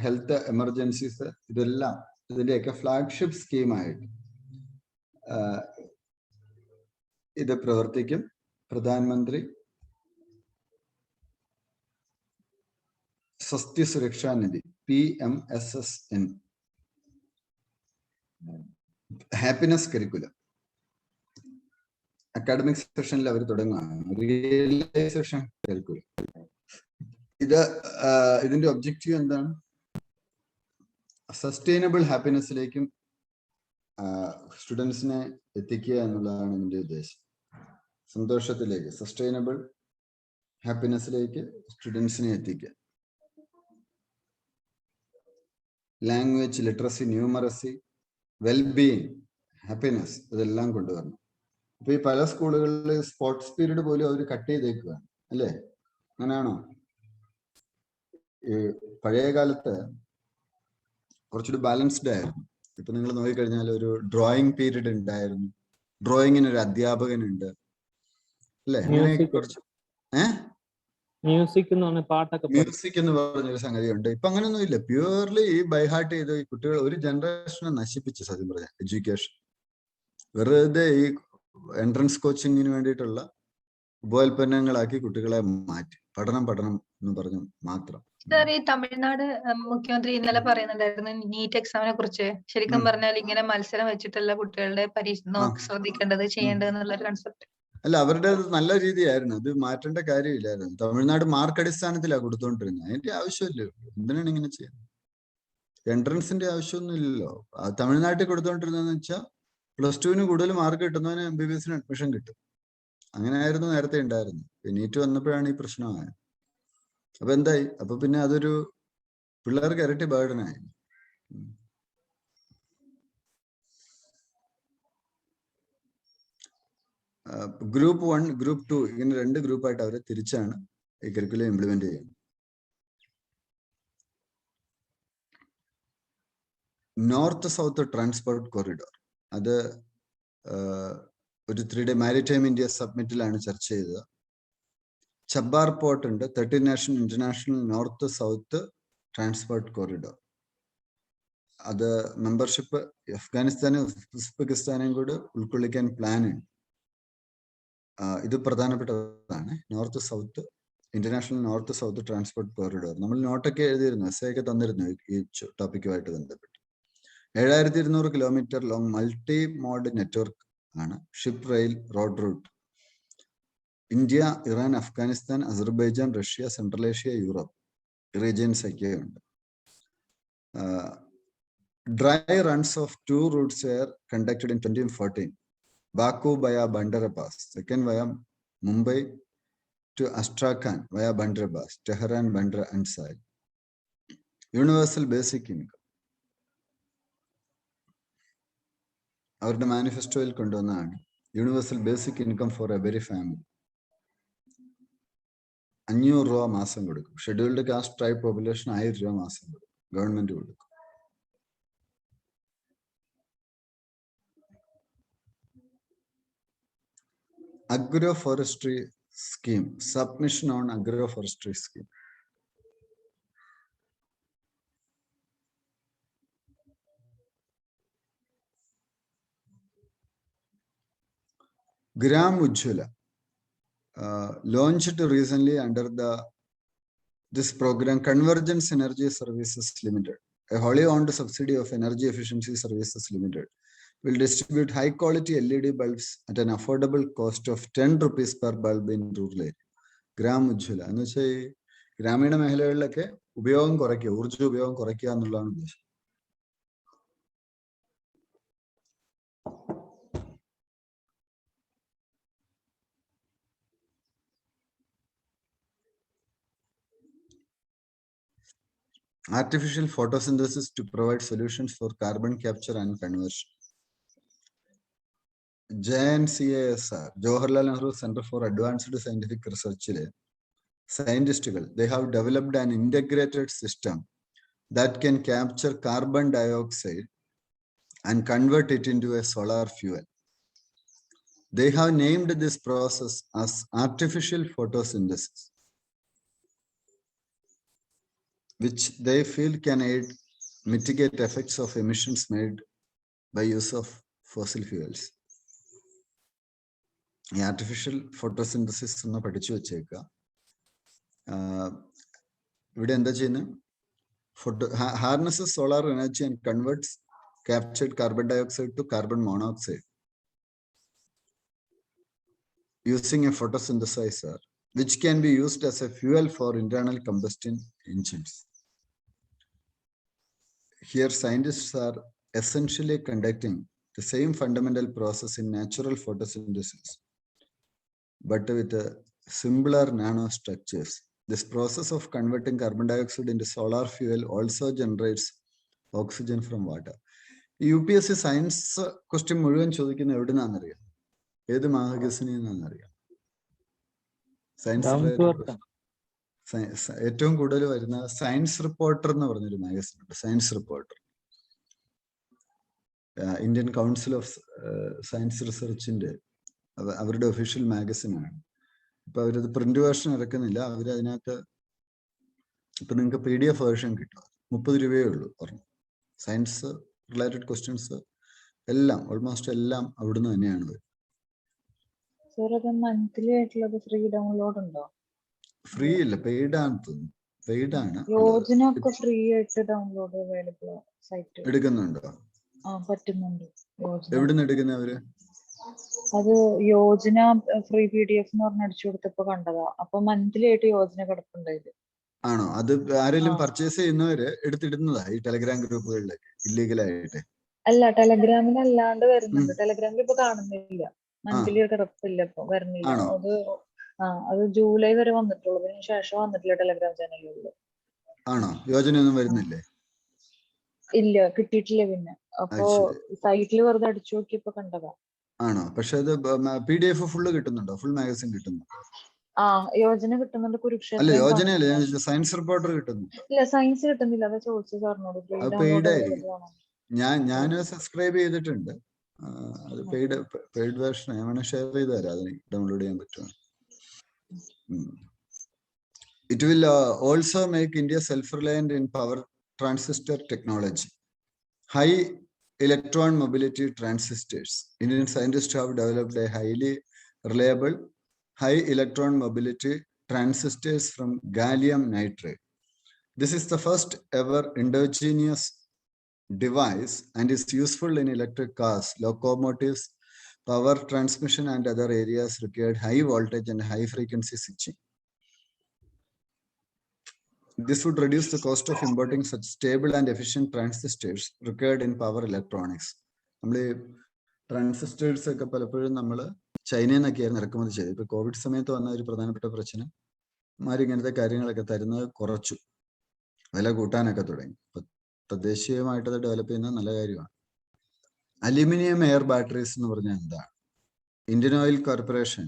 health emergencies, ഇതെല്ലാം ഇതിന്റെയൊക്കെ flagship സ്കീമായിട്ട് ഇത് പ്രവർത്തിക്കും. Pradhan Mantri Swasthya Suraksha Nidhi PMSSN. Happiness curriculum academic സെഷനിൽ അവർ തുടങ്ങുകയാണ്. Realisation curriculum. ഇതിന്റെ ഒബ്ജക്റ്റീവ് എന്താണ്? സസ്റ്റൈനബിൾ ഹാപ്പിനെസ്സിലേക്കും സ്റ്റുഡൻസിനെ എത്തിക്കുക എന്നുള്ളതാണ് ഇതിന്റെ ഉദ്ദേശം. സന്തോഷത്തിലേക്ക്, സസ്റ്റൈനബിൾ ഹാപ്പിനെസ്സിലേക്ക് സ്റ്റുഡൻസിനെ എത്തിക്കുക. Language literacy, numeracy, wellbeing, happiness, ഇതെല്ലാം കൊണ്ടുവരണം. അപ്പൊ ഈ പല സ്കൂളുകളിൽ സ്പോർട്സ് പീരീഡ് പോലും അവർ കട്ട് ചെയ്തേക്കുകയാണ്, അല്ലേ? അങ്ങനെയാണോ? ഈ പഴയ കാലത്ത് കുറച്ചുകൂടി ബാലൻസ്ഡ് ആയിരുന്നു. ഇപ്പൊ നിങ്ങൾ നോക്കിക്കഴിഞ്ഞാൽ ഒരു ഡ്രോയിങ് പീരീഡ് ഉണ്ടായിരുന്നു, ഡ്രോയിങ്ങിന് ഒരു അധ്യാപകനുണ്ട്, അല്ലേ? അങ്ങനെ കുറച്ച് മ്യൂസിക് എന്ന് പറഞ്ഞൊരു സംഗതിയുണ്ട്. ഇപ്പൊ അങ്ങനെയൊന്നും ഇല്ല. പ്യൂർലി ബൈ ഹാർട്ട് ചെയ്ത് ഈ കുട്ടികൾ ഒരു ജനറേഷനെ നശിപ്പിച്ചു. സത്യം പറഞ്ഞ എഡ്യൂക്കേഷൻ വെറുതെ ഈ എൻട്രൻസ് കോച്ചിങ്ങിന് വേണ്ടിയിട്ടുള്ള ഉപോൽപ്പന്നങ്ങളാക്കി കുട്ടികളെ മാറ്റി. പഠനം എന്ന് പറഞ്ഞു മാത്രം. സാർ, ഈ തമിഴ്നാട് മുഖ്യമന്ത്രി ഇന്നലെ പറയുന്നുണ്ടായിരുന്നു നീറ്റ് എക്സാമിനെ കുറിച്ച്. ശരിക്കും പറഞ്ഞാൽ ഇങ്ങനെ മത്സരം വെച്ചിട്ടുള്ള കുട്ടികളുടെ ശ്രദ്ധിക്കേണ്ടത്, ചെയ്യേണ്ടത് എന്നുള്ള ഒരു കൺസെപ്റ്റ്. അല്ല, അവരുടെ നല്ല രീതിയായിരുന്നു. അത് മാറ്റേണ്ട കാര്യമില്ലായിരുന്നു. തമിഴ്നാട് മാർക്ക് അടിസ്ഥാനത്തിലാണ് കൊടുത്തോണ്ടിരുന്നത്. അതിന്റെ ആവശ്യമില്ല. എന്തിനാണ് ഇങ്ങനെ ചെയ്യുന്നത്? എൻട്രൻസിന്റെ ആവശ്യമൊന്നും ഇല്ലല്ലോ. തമിഴ്നാട്ടിൽ കൊടുത്തോണ്ടിരുന്നതെന്ന് വെച്ചാൽ +2 കൂടുതൽ മാർക്ക് കിട്ടുന്നവന് MBBS അഡ്മിഷൻ കിട്ടും. അങ്ങനെയായിരുന്നു നേരത്തെ ഉണ്ടായിരുന്നു. നീറ്റ് വന്നപ്പോഴാണ് ഈ പ്രശ്നമായത്. അപ്പൊ എന്തായി? അപ്പൊ പിന്നെ അതൊരു പിള്ളേർക്ക് ഇരട്ടി ബേർഡനായി. ഗ്രൂപ്പ് 1, ഗ്രൂപ്പ് 2 ഇങ്ങനെ 2 ഗ്രൂപ്പായിട്ട് അവരെ തിരിച്ചാണ് ഈ കരിക്കുലം ഇംപ്ലിമെന്റ് ചെയ്യുന്നത്. നോർത്ത് സൗത്ത് ട്രാൻസ്പോർട്ട് കോറിഡോർ, അത് ഒരു 3-day മാരിടൈം ഇന്ത്യ സബ്മിറ്റിലാണ് ചർച്ച ചെയ്തത്. ചബ്ബാർ പോർട്ട് ഉണ്ട്, 13 international north south transport corridor. അത് മെമ്പർഷിപ്പ് അഫ്ഗാനിസ്ഥാനും ഉസ്ബെക്കിസ്ഥാനെയും കൂടെ ഉൾക്കൊള്ളിക്കാൻ പ്ലാൻ ഉണ്ട്. ഇത് പ്രധാനപ്പെട്ടതാണ്. North south international north south transport corridor. നമ്മൾ നോട്ടൊക്കെ എഴുതിയിരുന്നു, എസ്സേ ഒക്കെ തന്നിരുന്നു ഈ ടോപ്പിക്കുമായിട്ട് ബന്ധപ്പെട്ട്. 7200 kilometre long multi mode network ആണ്. Ship, rail, road route. India, Iran, Afghanistan, Azerbaijan, Russia, central Asia, Europe regions ഒക്കെ ഉണ്ട്. Dry runs of 2 routes were conducted in 2014. Baku via Bandara Pass, second via Mumbai to Astrakhan via Bandara Pass, Tehran, Bandara and Sai. Universal basic income. അവരുടെ മാനിഫെസ്റ്റോയിൽ കൊണ്ടുവന്നതാണ് universal basic income for every family. 500 രൂപ മാസം കൊടുക്കും. Scheduled caste tribe population 1000 രൂപ മാസം കൊടുക്കും, government കൊടുക്കും. Agroforestry scheme, submission on agroforestry scheme. Gram Ujjwala, launched recently under this program, Convergence Energy Services Limited, a wholly owned subsidiary of Energy Efficiency Services Limited, will distribute high quality LED bulbs at an affordable cost of 10 rupees per bulb in rural area. Gram Ujjwala എന്ന് വെച്ചാൽ ഗ്രാമീണ മേഖലകളിലൊക്കെ ഉപയോഗം കുറയ്ക്കുക, ഊർജ്ജ ഉപയോഗം കുറയ്ക്കുക എന്നുള്ളതാണ് ഉദ്ദേശം. Artificial photosynthesis to provide solutions for carbon capture and conversion. 𝐺𝐼𝐰𝐰𝐻, Jawaharlal Nehru Center for Advanced Scientific Research, scientists, they have developed an integrated system that can capture carbon dioxide and convert it into a solar fuel. They have named this process as artificial photosynthesis, which they feel can aid mitigate effects of emissions made by use of fossil fuels. Artificial photosynthesis എന്ന് പഠിച്ചു വെച്ചേക്കുക. ഇവിടെ എന്താ ചെയ്യുന്നത്? Harnesses solar energy and converts captured carbon dioxide to carbon monoxide using a photosynthesizer, which can be used as a fuel for internal combustion engines. Here, scientists are essentially conducting the same fundamental process in natural photosynthesis, but with simpler nanostructures. This process of converting carbon dioxide into solar fuel also generates oxygen from water. UPSC science question മുഴുവൻ ചോദിക്കുന്ന എവിടുന്നാണെന്നറിയാം? ഏത് മാഗസിനിന്നാണെന്നറിയാം? Science ഏറ്റവും കൂടുതൽ വരുന്ന science reporter എന്ന് പറഞ്ഞൊരു magazine ഉണ്ട്. Science reporter, Indian council of science റിസർച്ചിന്റെ അവരുടെ ഒഫീഷ്യൽ മാഗസിനാണ്. ഇപ്പൊ അവരത് പ്രിന്റ് വേർഷൻ ഇറക്കുന്നില്ല. അവരതിനകത്ത് ഇപ്പൊ നിങ്ങൾക്ക് PDF വേർഷൻ കിട്ടും. 30 രൂപയേ ഉള്ളൂ പറഞ്ഞു. സയൻസ് റിലേറ്റഡ് ക്വസ്റ്റ്യൻസ് എല്ലാം ഓൾമോസ്റ്റ് എല്ലാം അവിടുന്ന് തന്നെയാണ് വരുന്നത്. മന്ത്ലി ആയിട്ടുള്ളത് ഫ്രീ ഡൗൺലോഡ് ഉണ്ടോ? ഫ്രീ ഇല്ല, പെയ്ഡ് ആണ് തോന്നുന്നു. പെയ്ഡ് ആണ്. യോജന ഒക്കെ ഫ്രീ ആയിട്ട് ഡൗൺലോഡ് അവൈലബിൾ സൈറ്റ് എടുക്കുന്നുണ്ടോ? പറ്റുന്നുണ്ട്. എവിടുന്ന് എടുക്കുന്നവര്? അത് യോജന ഫ്രീ PDF എന്ന് പറഞ്ഞ് അടിച്ചു കൊടുത്തപ്പോ കണ്ടതാ. അപ്പൊ മന്ത്ലി ആയിട്ട് യോജന കിടപ്പുണ്ടായത്. ആണോ? അത് ആരെങ്കിലും പർച്ചേസ് ചെയ്യുന്നവര് എടുത്തിടുന്നതാ ഈ ടെലഗ്രാം ഗ്രൂപ്പുകളിലേക്ക് ഇല്ലീഗലായിട്ട്? അല്ല, ടെലഗ്രാമിൽ അല്ലാണ്ട് വരുന്നുണ്ട്. ടെലഗ്രാമിൽ ഇപ്പൊ കാണുന്നില്ല, മന്ത്ലി കിടപ്പില്ല, ഇപ്പൊ വരുന്നില്ല. അത് ജൂലൈ വരെ വന്നിട്ടുള്ളൂ. അതിന് ശേഷം വന്നിട്ടില്ല ടെലഗ്രാം ചാനലുകളിൽ. ആണോ? യോജനയൊന്നും വരുന്നില്ലേ? ഇല്ല, കിട്ടിയിട്ടില്ല. പിന്നെ അപ്പൊ സൈറ്റിൽ വെറുതെ അടിച്ചു നോക്കിയപ്പോ കണ്ടതാ. ആണോ? പക്ഷെ അത് PDF ഫുള്ള് കിട്ടുന്നുണ്ടോ? ഫുൾ മാഗസിൻ കിട്ടുന്നുണ്ടോ? യോജന കിട്ടുന്നുണ്ട്. കുരുക്ഷേത്ര അല്ല, യോജനയല്ല, സയൻസ് റിപ്പോർട്ടർ കിട്ടുന്നുണ്ടോ? ഇല്ല, സയൻസ് കിട്ടുന്നില്ല. അതാ ചോദിച്ചു സാറിനോട്. ഞാൻ സബ്സ്ക്രൈബ് ചെയ്തിട്ടുണ്ട്. അത് പെയ്ഡ് വേർഷൻ ഞാൻ ഷെയർ ചെയ്ത് തരാം. അതിന് ഡൗൺലോഡ് ചെയ്യാൻ പറ്റുമോ? It will also make India self-reliant in power transistor technology. High electron mobility transistors. Indian scientists have developed a highly reliable high electron mobility transistors from gallium nitride. This is the first ever endogenous device and is useful in electric cars, locomotives, power transmission and other areas required high voltage and high frequency switching. This would reduce the cost of importing such stable and efficient transistors required in power electronics. നമ്മൾ transistors ഒക്കെ പലപ്പോഴും നമ്മൾ ചൈനയിൽ നിന്നൊക്കെയായിരുന്നു ഇറക്കുമതി ചെയ്തത്. ഇപ്പൊ Covid സമയത്ത് വന്ന ഒരു പ്രധാനപ്പെട്ട പ്രശ്നം, ഇങ്ങനത്തെ കാര്യങ്ങളൊക്കെ തരുന്നത് കുറച്ചു, വില കൂട്ടാനൊക്കെ തുടങ്ങി. തദ്ദേശീയമായിട്ട് അത് ഡെവലപ്പ് ചെയ്യുന്നത് നല്ല കാര്യമാണ്. അലുമിനിയം എയർ ബാറ്ററീസ് എന്ന് പറഞ്ഞാൽ എന്താണ്? ഇന്ത്യൻ ഓയിൽ കോർപ്പറേഷൻ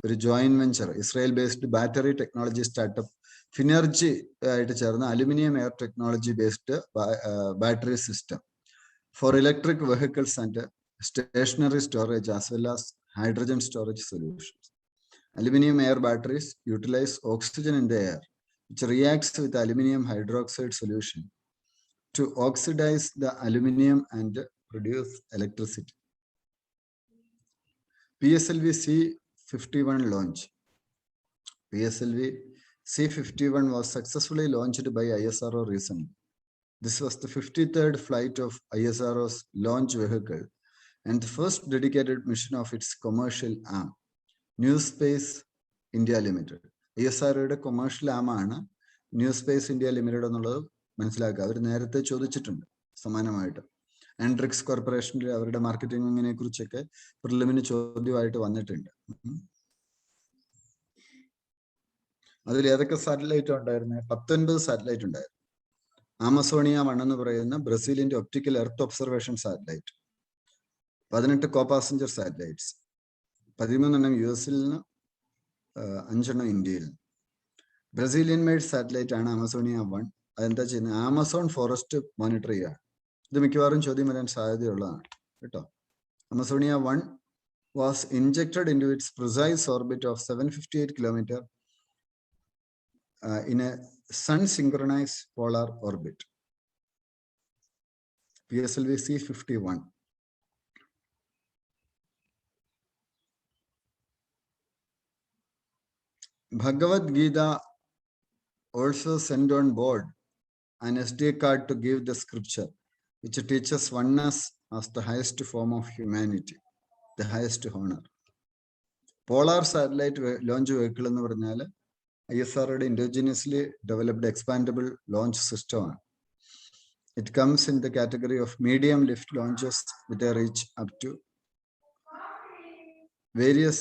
ഒരു joint venture Israel based battery technology startup Finergy ആയിട്ട് ചേർന്ന aluminium air technology based battery system for electric vehicles and stationary storage as well as hydrogen storage solutions. Aluminum air batteries utilize oxygen in the air, which reacts with aluminum hydroxide solution to oxidize the aluminum and produce electricity. PSLV C51 launch. PSLV C51 was successfully launched by ISRO recently. This was the 53rd flight of ISRO's launch vehicle and the first dedicated mission of its commercial arm, New Space India Limited. ISROയുടെ commercial arm ആണ് New Space India Limited എന്നുള്ളത് മനസ്സിലാക്കുക. അവർ നേരത്തെ ചോദിച്ചിട്ടുണ്ട് സമാനമായിട്ട്. ആൻഡ്രിക്സ് കോർപ്പറേഷനിൽ അവരുടെ മാർക്കറ്റിംഗിനെ കുറിച്ചൊക്കെ പ്രിലിമിന് ചോദ്യമായിട്ട് വന്നിട്ടുണ്ട്. അതിൽ ഏതൊക്കെ സാറ്റലൈറ്റ് ഉണ്ടായിരുന്നു? 19 സാറ്റലൈറ്റ് ഉണ്ടായിരുന്നു. ആമസോണിയ 1 എന്ന് പറയുന്ന ബ്രസീലിന്റെ optical earth observation satellite, 18 copassenger satellites, 13 US-ൽ നിന്ന്, 5 ഇന്ത്യയിൽ നിന്ന്. ബ്രസീലിയൻ മെയ്ഡ് സാറ്റലൈറ്റ് ആണ് ആമസോണിയ 1. അതെന്താ ചെയ്യുന്നത്? ആമസോൺ ഫോറസ്റ്റ് മോണിറ്റർ ചെയ്യുകയാണ്. ഇത് മിക്കവാറും ചോദ്യം വരാൻ സാധ്യതയുള്ളതാണ് കേട്ടോ. Amazonia 1 was injected into its precise orbit of 758 kilometers in a sun-synchronized polar orbit, PSLV C51. Bhagavad Gita also sent on board an SD card to give the scripture, which teaches oneness as the highest form of humanity, the highest honor. Polar satellite launch vehicle എന്ന് പറഞ്ഞാൽ ISROയുടെ indigenously developed expandable launch system ആണ്. It comes in the category of medium lift launches with a reach up to various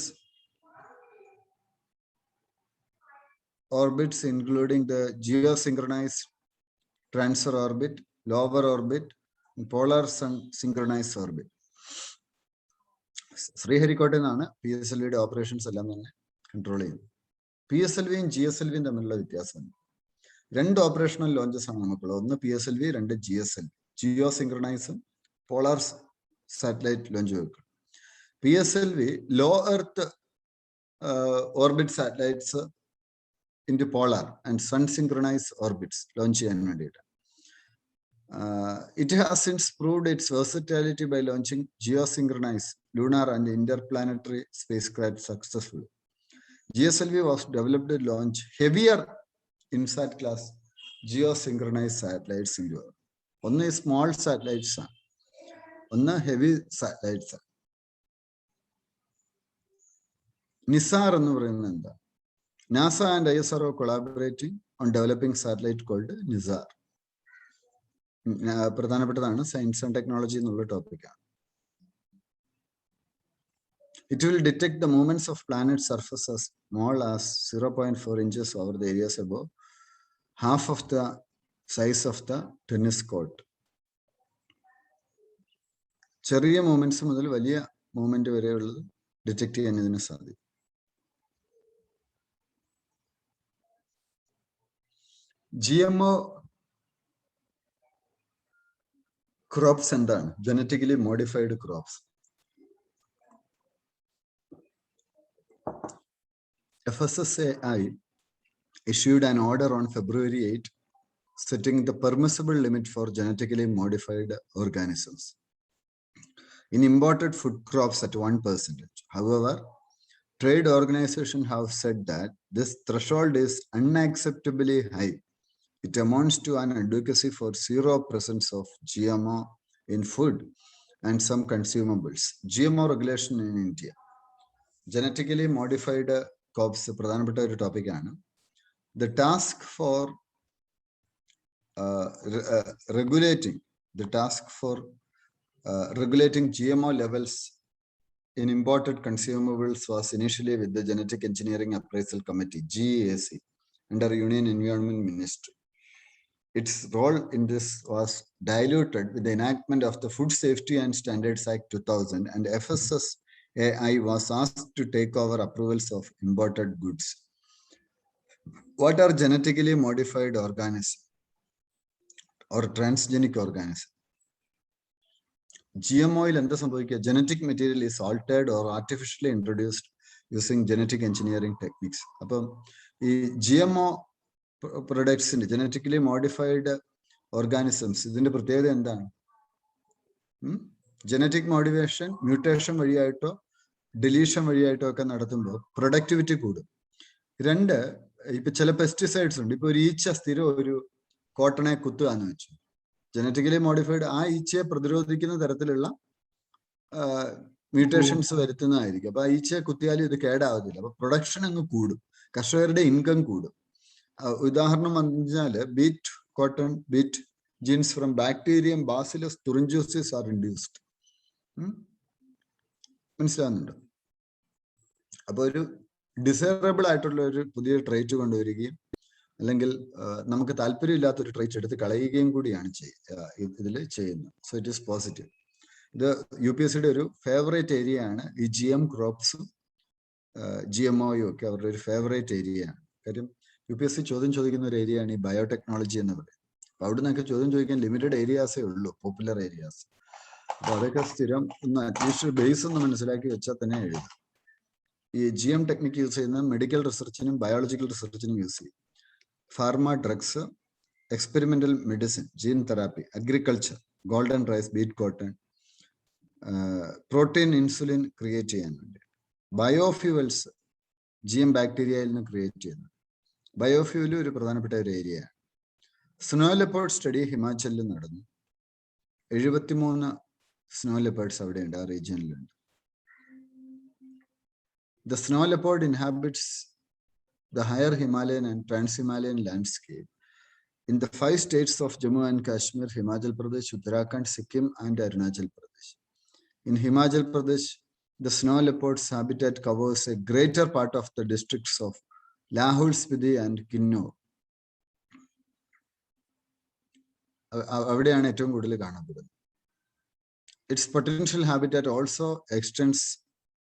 orbits, including the geosynchronized transfer orbit, lower orbit, and polar sun synchronized orbit. ശ്രീഹരിക്കോട്ടയിൽ നിന്നാണ് PSLVയുടെ operations എല്ലാം തന്നെ control ചെയ്യുന്നത്. PSLVയും GSLVയും തമ്മിലുള്ള വ്യത്യാസമാണ്. 2 operational launches ആണ് നമുക്കുള്ളത്. ഒന്ന് PSLV, 2 GSLV, geo സിങ്ക്രണൈസും polar satellite launch vehicle. PSLV low earth orbit satellites into polar and sun synchronized orbits launch ചെയ്യാൻ വേണ്ടിയിട്ട്. It has since proved its versatility by launching geosynchronized lunar and interplanetary spacecraft successfully. GSLV was developed to launch heavier INSAT class geosynchronized satellites into Earth. ഒന്ന് small satellites ആണ്, ഒന്ന് heavy satellites ആണ്. നിസാർ എന്ന് പറയുന്നത് എന്താ? NASA and ISRO collaborating on developing satellite called NISAR. പ്രധാനപ്പെട്ടതാണ്, science and technology എന്നുള്ള ടോപ്പിക്കാണ്. It will detect the movements of planet surface as small as 0.4 inches over the areas above, half of the size of the tennis court. ചെറിയ movements മുതൽ വലിയ movement വരെയുള്ളത് detect ചെയ്യാൻ ഇതിന് സാധിക്കും. GMO crops എന്താണ്? Genetically modified crops. FSSAI issued an order on February 8, setting the permissible limit for genetically modified organisms in imported food crops at 1%. However, trade organizations have said that this threshold is unacceptably high. It amounts to an advocacy for zero presence of GMO in food and some consumables. GMO regulation in India. Genetically modified crops പ്രധാനപ്പെട്ട ഒരു ടോപ്പിക്കാണ്. The task for regulating GMO levels in imported consumables was initially with the Genetic Engineering Appraisal Committee, GEAC, under Union Environment Ministry. Its role in this was diluted with the enactment of the Food Safety and Standards Act 2000, and FSSAI was asked to take over approvals of imported goods. What are genetically modified organisms or transgenic organisms? GMOയിൽ എന്താ സംഭവിക്കുക? Genetic material is altered or artificially introduced using genetic engineering techniques. അപ്പം ഈ GMO പ്രൊഡക്ട്സിന്റെ genetically modified organisms ഇതിന്റെ പ്രത്യേകത എന്താണ്? Genetic modification mutation വഴിയായിട്ടോ deletion വഴിയായിട്ടോ ഒക്കെ നടത്തുമ്പോൾ productivity കൂടും. 2, ഇപ്പൊ ചില പെസ്റ്റിസൈഡ്സ് ഉണ്ട്. ഇപ്പൊ ഒരു ഈച്ച സ്ഥിരം ഒരു കോട്ടണെ കുത്തുകയെന്ന് വെച്ചു, ജനറ്റിക്കലി മോഡിഫൈഡ് ആ ഈച്ചയെ പ്രതിരോധിക്കുന്ന തരത്തിലുള്ള മ്യൂട്ടേഷൻസ് വരുത്തുന്നതായിരിക്കും. അപ്പൊ ആ ഈച്ചയെ കുത്തിയാലും ഇത് കേടാവത്തില്ല. അപ്പൊ പ്രൊഡക്ഷൻ അങ്ങ് കൂടും, കർഷകരുടെ ഇൻകം കൂടും. ഉദാഹരണം പറഞ്ഞാല് Bt cotton Bt genes from bacterium bacillus thuringiensis are induced. മനസ്സിലാവുന്നുണ്ടോ? അപ്പൊ ഒരു ഡിസൈറബിൾ ആയിട്ടുള്ള ഒരു പുതിയ ട്രേറ്റ് കൊണ്ടുവരികയും അല്ലെങ്കിൽ നമുക്ക് താല്പര്യമില്ലാത്തൊരു ട്രൈറ്റ് എടുത്ത് കളയുകയും കൂടിയാണ് ഇതിൽ ചെയ്യുന്നത്. So it is positive. ഇത് UPSCയുടെ ഒരു ഫേവറേറ്റ് ഏരിയ ആണ്. ഈ GM ക്രോപ്സും GMOയും ഒക്കെ അവരുടെ ഒരു ഫേവറേറ്റ് ഏരിയയാണ്. കാര്യം UPSC ചോദ്യം ചോദിക്കുന്ന ഒരു ഏരിയയാണ് ഈ ബയോടെക്നോളജി എന്ന് പറയുന്നത്. അപ്പൊ അവിടെ നിന്നൊക്കെ ചോദ്യം ചോദിക്കാൻ ലിമിറ്റഡ് ഏരിയാസേ ഉള്ളൂ, പോപ്പുലർ ഏരിയാസ്. അപ്പൊ അതൊക്കെ സ്ഥിരം ഒന്ന് അറ്റ്ലീസ്റ്റ് ബേസ് ഒന്ന് മനസ്സിലാക്കി വെച്ചാൽ തന്നെ എഴുതാം. ഈ GM ടെക്നിക്ക് യൂസ് ചെയ്യുന്നത് മെഡിക്കൽ റിസർച്ചിനും ബയോളജിക്കൽ റിസർച്ചിനും യൂസ് ചെയ്യും. Pharma, drugs, experimental medicine, gene therapy, agriculture, golden rice, Bt cotton, protein, insulin create ചെയ്യാൻ വേണ്ടി. ബയോഫ്യൂവൽസ് GM ബാക്ടീരിയയിൽ നിന്ന് ക്രിയേറ്റ് ചെയ്യുന്നത്. ബയോഫ്യൂവലും ഒരു പ്രധാനപ്പെട്ട ഒരു ഏരിയയാണ്. സ്നോ ലെപ്പേർഡ് സ്റ്റഡി ഹിമാചലിൽ നടന്നു. 73 സ്നോ ലെപ്പേർഡ്സ് അവിടെയുണ്ട്, ആ റീജിയനിലുണ്ട്. The snow leopard inhabits the higher Himalayan and trans-Himalayan landscape in the 5 states of Jammu and Kashmir, Himachal Pradesh, Uttarakhand, Sikkim, and Arunachal Pradesh. In Himachal Pradesh, the snow leopard's habitat covers a greater part of the districts of Lahul Spiti and Kinnaur. അവിടെയാണ് ഏറ്റവും കൂടുതൽ കാണപ്പെടുന്നത്. Its potential habitat also extends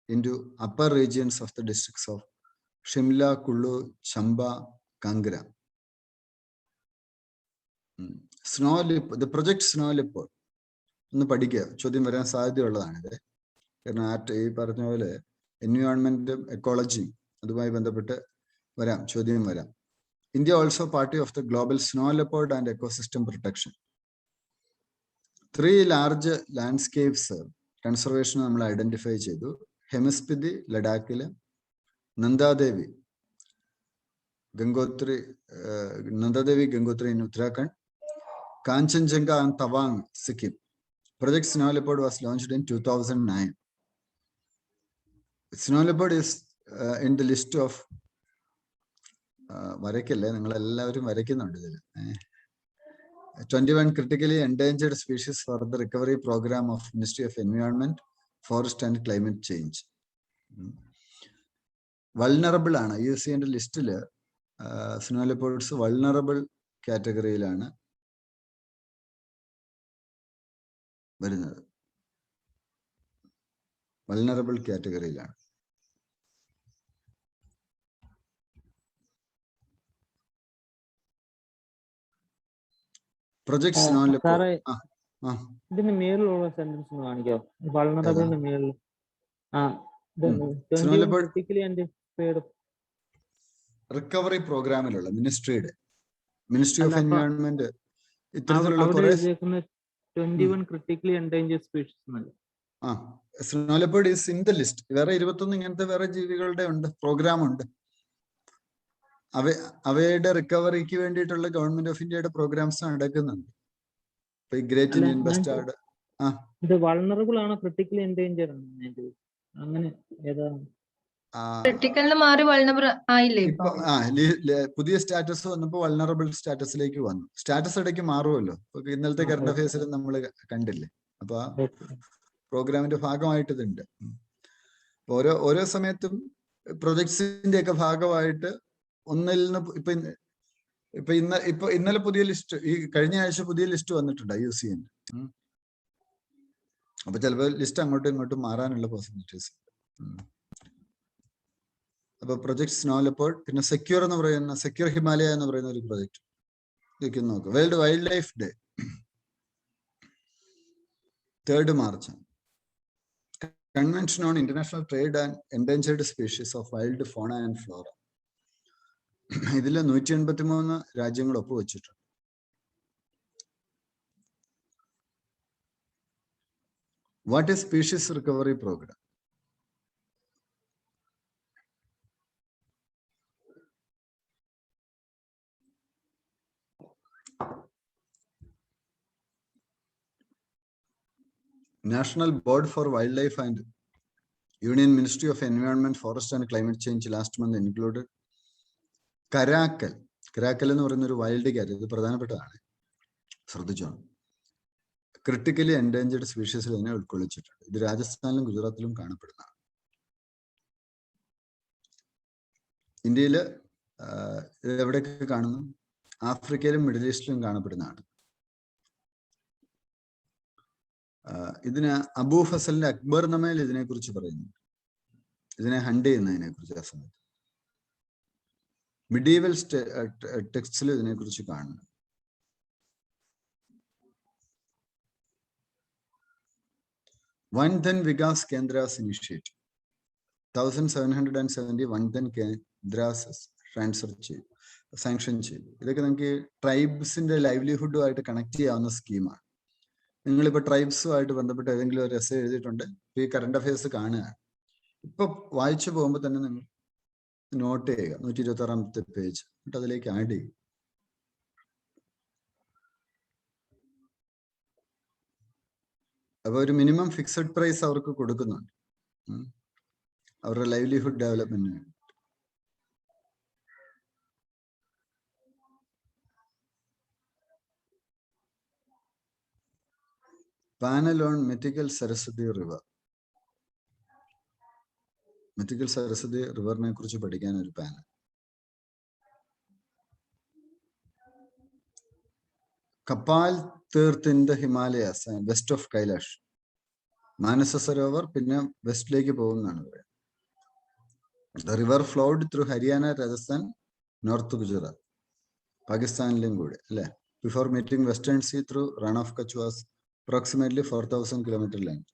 into upper regions of the districts of Shimla, Kullu, Chamba, Kangra. The project Snow Leopard ഒന്ന് പഠിക്കുക, ചോദ്യം വരാൻ സാധ്യതയുള്ളതാണിത്. കാരണം ഈ പറഞ്ഞ പോലെ എൻവയോൺമെന്റും എക്കോളജിയും അതുമായി ബന്ധപ്പെട്ട് ചോദ്യം വരാം. India also party of the global snow leopard and ecosystem protection. 3 large landscapes conservation നമ്മൾ ഐഡന്റിഫൈ ചെയ്തു. ഹെമിസ്പിതി ലഡാക്കില്, Nandadevi Gangotri in Uttarakhand, Kanchenjunga and Tawang, Sikkim. Project Snow Leopard was launched in 2009. Snow Leopard is in the list of വരയ്ക്കല്ലേ, നിങ്ങൾ എല്ലാവരും വരയ്ക്കുന്നുണ്ട് ഇതിൽ. 21 critically endangered species for the recovery program of Ministry of Environment, Forest and Climate Change. Vulnerable ആണ്. UPSCന്റെ ലിസ്റ്റില് snow leopards vulnerable കാറ്റഗറിയിലാണ് വരുന്നത്. Vulnerable കാറ്റഗറിയിലാണ്. Project snow leopard ഇതിന് മേളിലുള്ള sentence കാണിക്കോ? വൾണറബിളിന് മേളിൽ recovery പ്രോഗ്രാമിലുള്ള ministry of environment ഇത്തരത്തിലുള്ള snow leopard is in the list. വേറെ 21 ഇങ്ങനത്തെ വേറെ ജീവികളുടെ ഉണ്ട്, പ്രോഗ്രാം ഉണ്ട്. അവയുടെ റിക്കവറിക്ക് വേണ്ടിയിട്ടുള്ള ഗവൺമെന്റ് ഓഫ് ഇന്ത്യയുടെ പ്രോഗ്രാംസ് നടക്കുന്നുണ്ട്. ഗ്രേറ്റ് ഇന്ത്യൻ ബസ്റ്റാർഡ് ഇത് വൾണറബിൾ ആണോ ക്രിട്ടിക്കലി എൻഡേഞ്ചർഡ് ആണ്? അങ്ങനെ ഏതാണ്? ക്രിട്ടിക്കലിന് മാറി വൾണറബിൾ ആയില്ലേ? പുതിയ സ്റ്റാറ്റസ് വന്നപ്പോ വൾണറബിൾ സ്റ്റാറ്റസിലേക്ക് വന്നു. സ്റ്റാറ്റസ് ഇടയ്ക്ക് മാറുമല്ലോ. ഇന്നലത്തെ കറണ്ട് അഫയേഴ്സിൽ നമ്മൾ കണ്ടില്ലേ. അപ്പൊ ആ പ്രോഗ്രാമിന്റെ ഭാഗമായിട്ട് ഇതുണ്ട്. ഓരോ സമയത്തും പ്രൊജക്ട്സിന്റെ ഒക്കെ ഭാഗമായിട്ട് ഒന്നിൽ നിന്ന് ഇന്നലെ പുതിയ ലിസ്റ്റ്, ഈ കഴിഞ്ഞ ആഴ്ച പുതിയ ലിസ്റ്റ് വന്നിട്ടുണ്ട് UPSCന്റെ. അപ്പൊ ചിലപ്പോൾ ലിസ്റ്റ് അങ്ങോട്ടും ഇങ്ങോട്ടും മാറാനുള്ള പോസിബിലിറ്റീസ് ഉണ്ട്. അപ്പൊ പ്രൊജക്ട് സ്നോ ലെപ്പേർഡ്, പിന്നെ സെക്യൂർ ഹിമാലയ എന്ന് പറയുന്ന ഒരു പ്രൊജക്ട് നോക്കുക. World wild life day 3rd March. Convention on International Trade and Endangered Species of Wild Fauna and Flora. ഇതിൽ 183 രാജ്യങ്ങൾ ഒപ്പുവെച്ചിട്ടുണ്ട്. What is Species Recovery Program? National Board for Wildlife and Union Ministry of Environment, Forest and Climate Change last month included കരാക്കൽ എന്ന് പറയുന്ന ഒരു wild cat. ഇത് പ്രധാനപ്പെട്ടതാണ്, ശ്രദ്ധിച്ചോ. Critically endangered സ്പീഷീസിൽ ഇതിനെ ഉൾക്കൊള്ളിച്ചിട്ടുണ്ട്. ഇത് രാജസ്ഥാനിലും ഗുജറാത്തിലും കാണപ്പെടുന്നതാണ്. ഇന്ത്യയിൽ ഇത് എവിടെയൊക്കെ കാണുന്നു? ആഫ്രിക്കയിലും മിഡിൽ ഈസ്റ്റിലും കാണപ്പെടുന്നതാണ്. ഇതിന് അബൂ ഫസലിന്റെ അക്ബർ നമയിൽ ഇതിനെ കുറിച്ച് പറയുന്നു. ഇതിനെ ഹണ്ട് ചെയ്യുന്നതിനെ കുറിച്ച് ആ സമയത്ത് മിഡീവൽ ടെക്സ്റ്റിൽ ഇതിനെ കുറിച്ച് കാണുന്നു. വൻധൻ വികാസ് കേന്ദ്രാസ് ഇനിഷ്യേറ്റീവ് 1770 വൻധൻ കേന്ദ്രാസ് സാങ്ഷൻ ചെയ്തു. ഇതൊക്കെ നമുക്ക് ട്രൈബ്സിന്റെ ലൈവ്ലിഹുഡുമായിട്ട് കണക്ട് ചെയ്യാവുന്ന സ്കീമാണ്. നിങ്ങളിപ്പോൾ ട്രൈബ്സുമായിട്ട് ബന്ധപ്പെട്ട് ഏതെങ്കിലും ഒരു എസ്സേ എഴുതിയിട്ടുണ്ട്, ഈ കറണ്ട് അഫയേഴ്സ് കാണുക. ഇപ്പൊ വായിച്ചു പോകുമ്പോൾ തന്നെ നിങ്ങൾ നോട്ട് ചെയ്യുക 126-ാമത്തെ പേജ്, എന്നിട്ട് അതിലേക്ക് ആഡ് ചെയ്യും. അപ്പൊ ഒരു മിനിമം ഫിക്സഡ് പ്രൈസ് അവർക്ക് കൊടുക്കുന്നുണ്ട് അവരുടെ ലൈവ്ലിഹുഡ് ഡെവലപ്മെന്റിന്. Panel on mythical Saraswati river. Mythical Saraswati റിവറിനെ കുറിച്ച് പഠിക്കാൻ ഒരു panel. Kapal Tirth in the Himalayas west of Kailash. Manasa Sarovar പിന്നെ വെസ്റ്റിലേക്ക് പോകുന്നതാണ് പറയുന്നത്. The river flowed through Haryana, Rajasthan, north Gujarat, പാകിസ്ഥാനിലും കൂടെ അല്ലെ. Before meeting western sea through Rann of Kutch was approximately 4,000 kilometer length.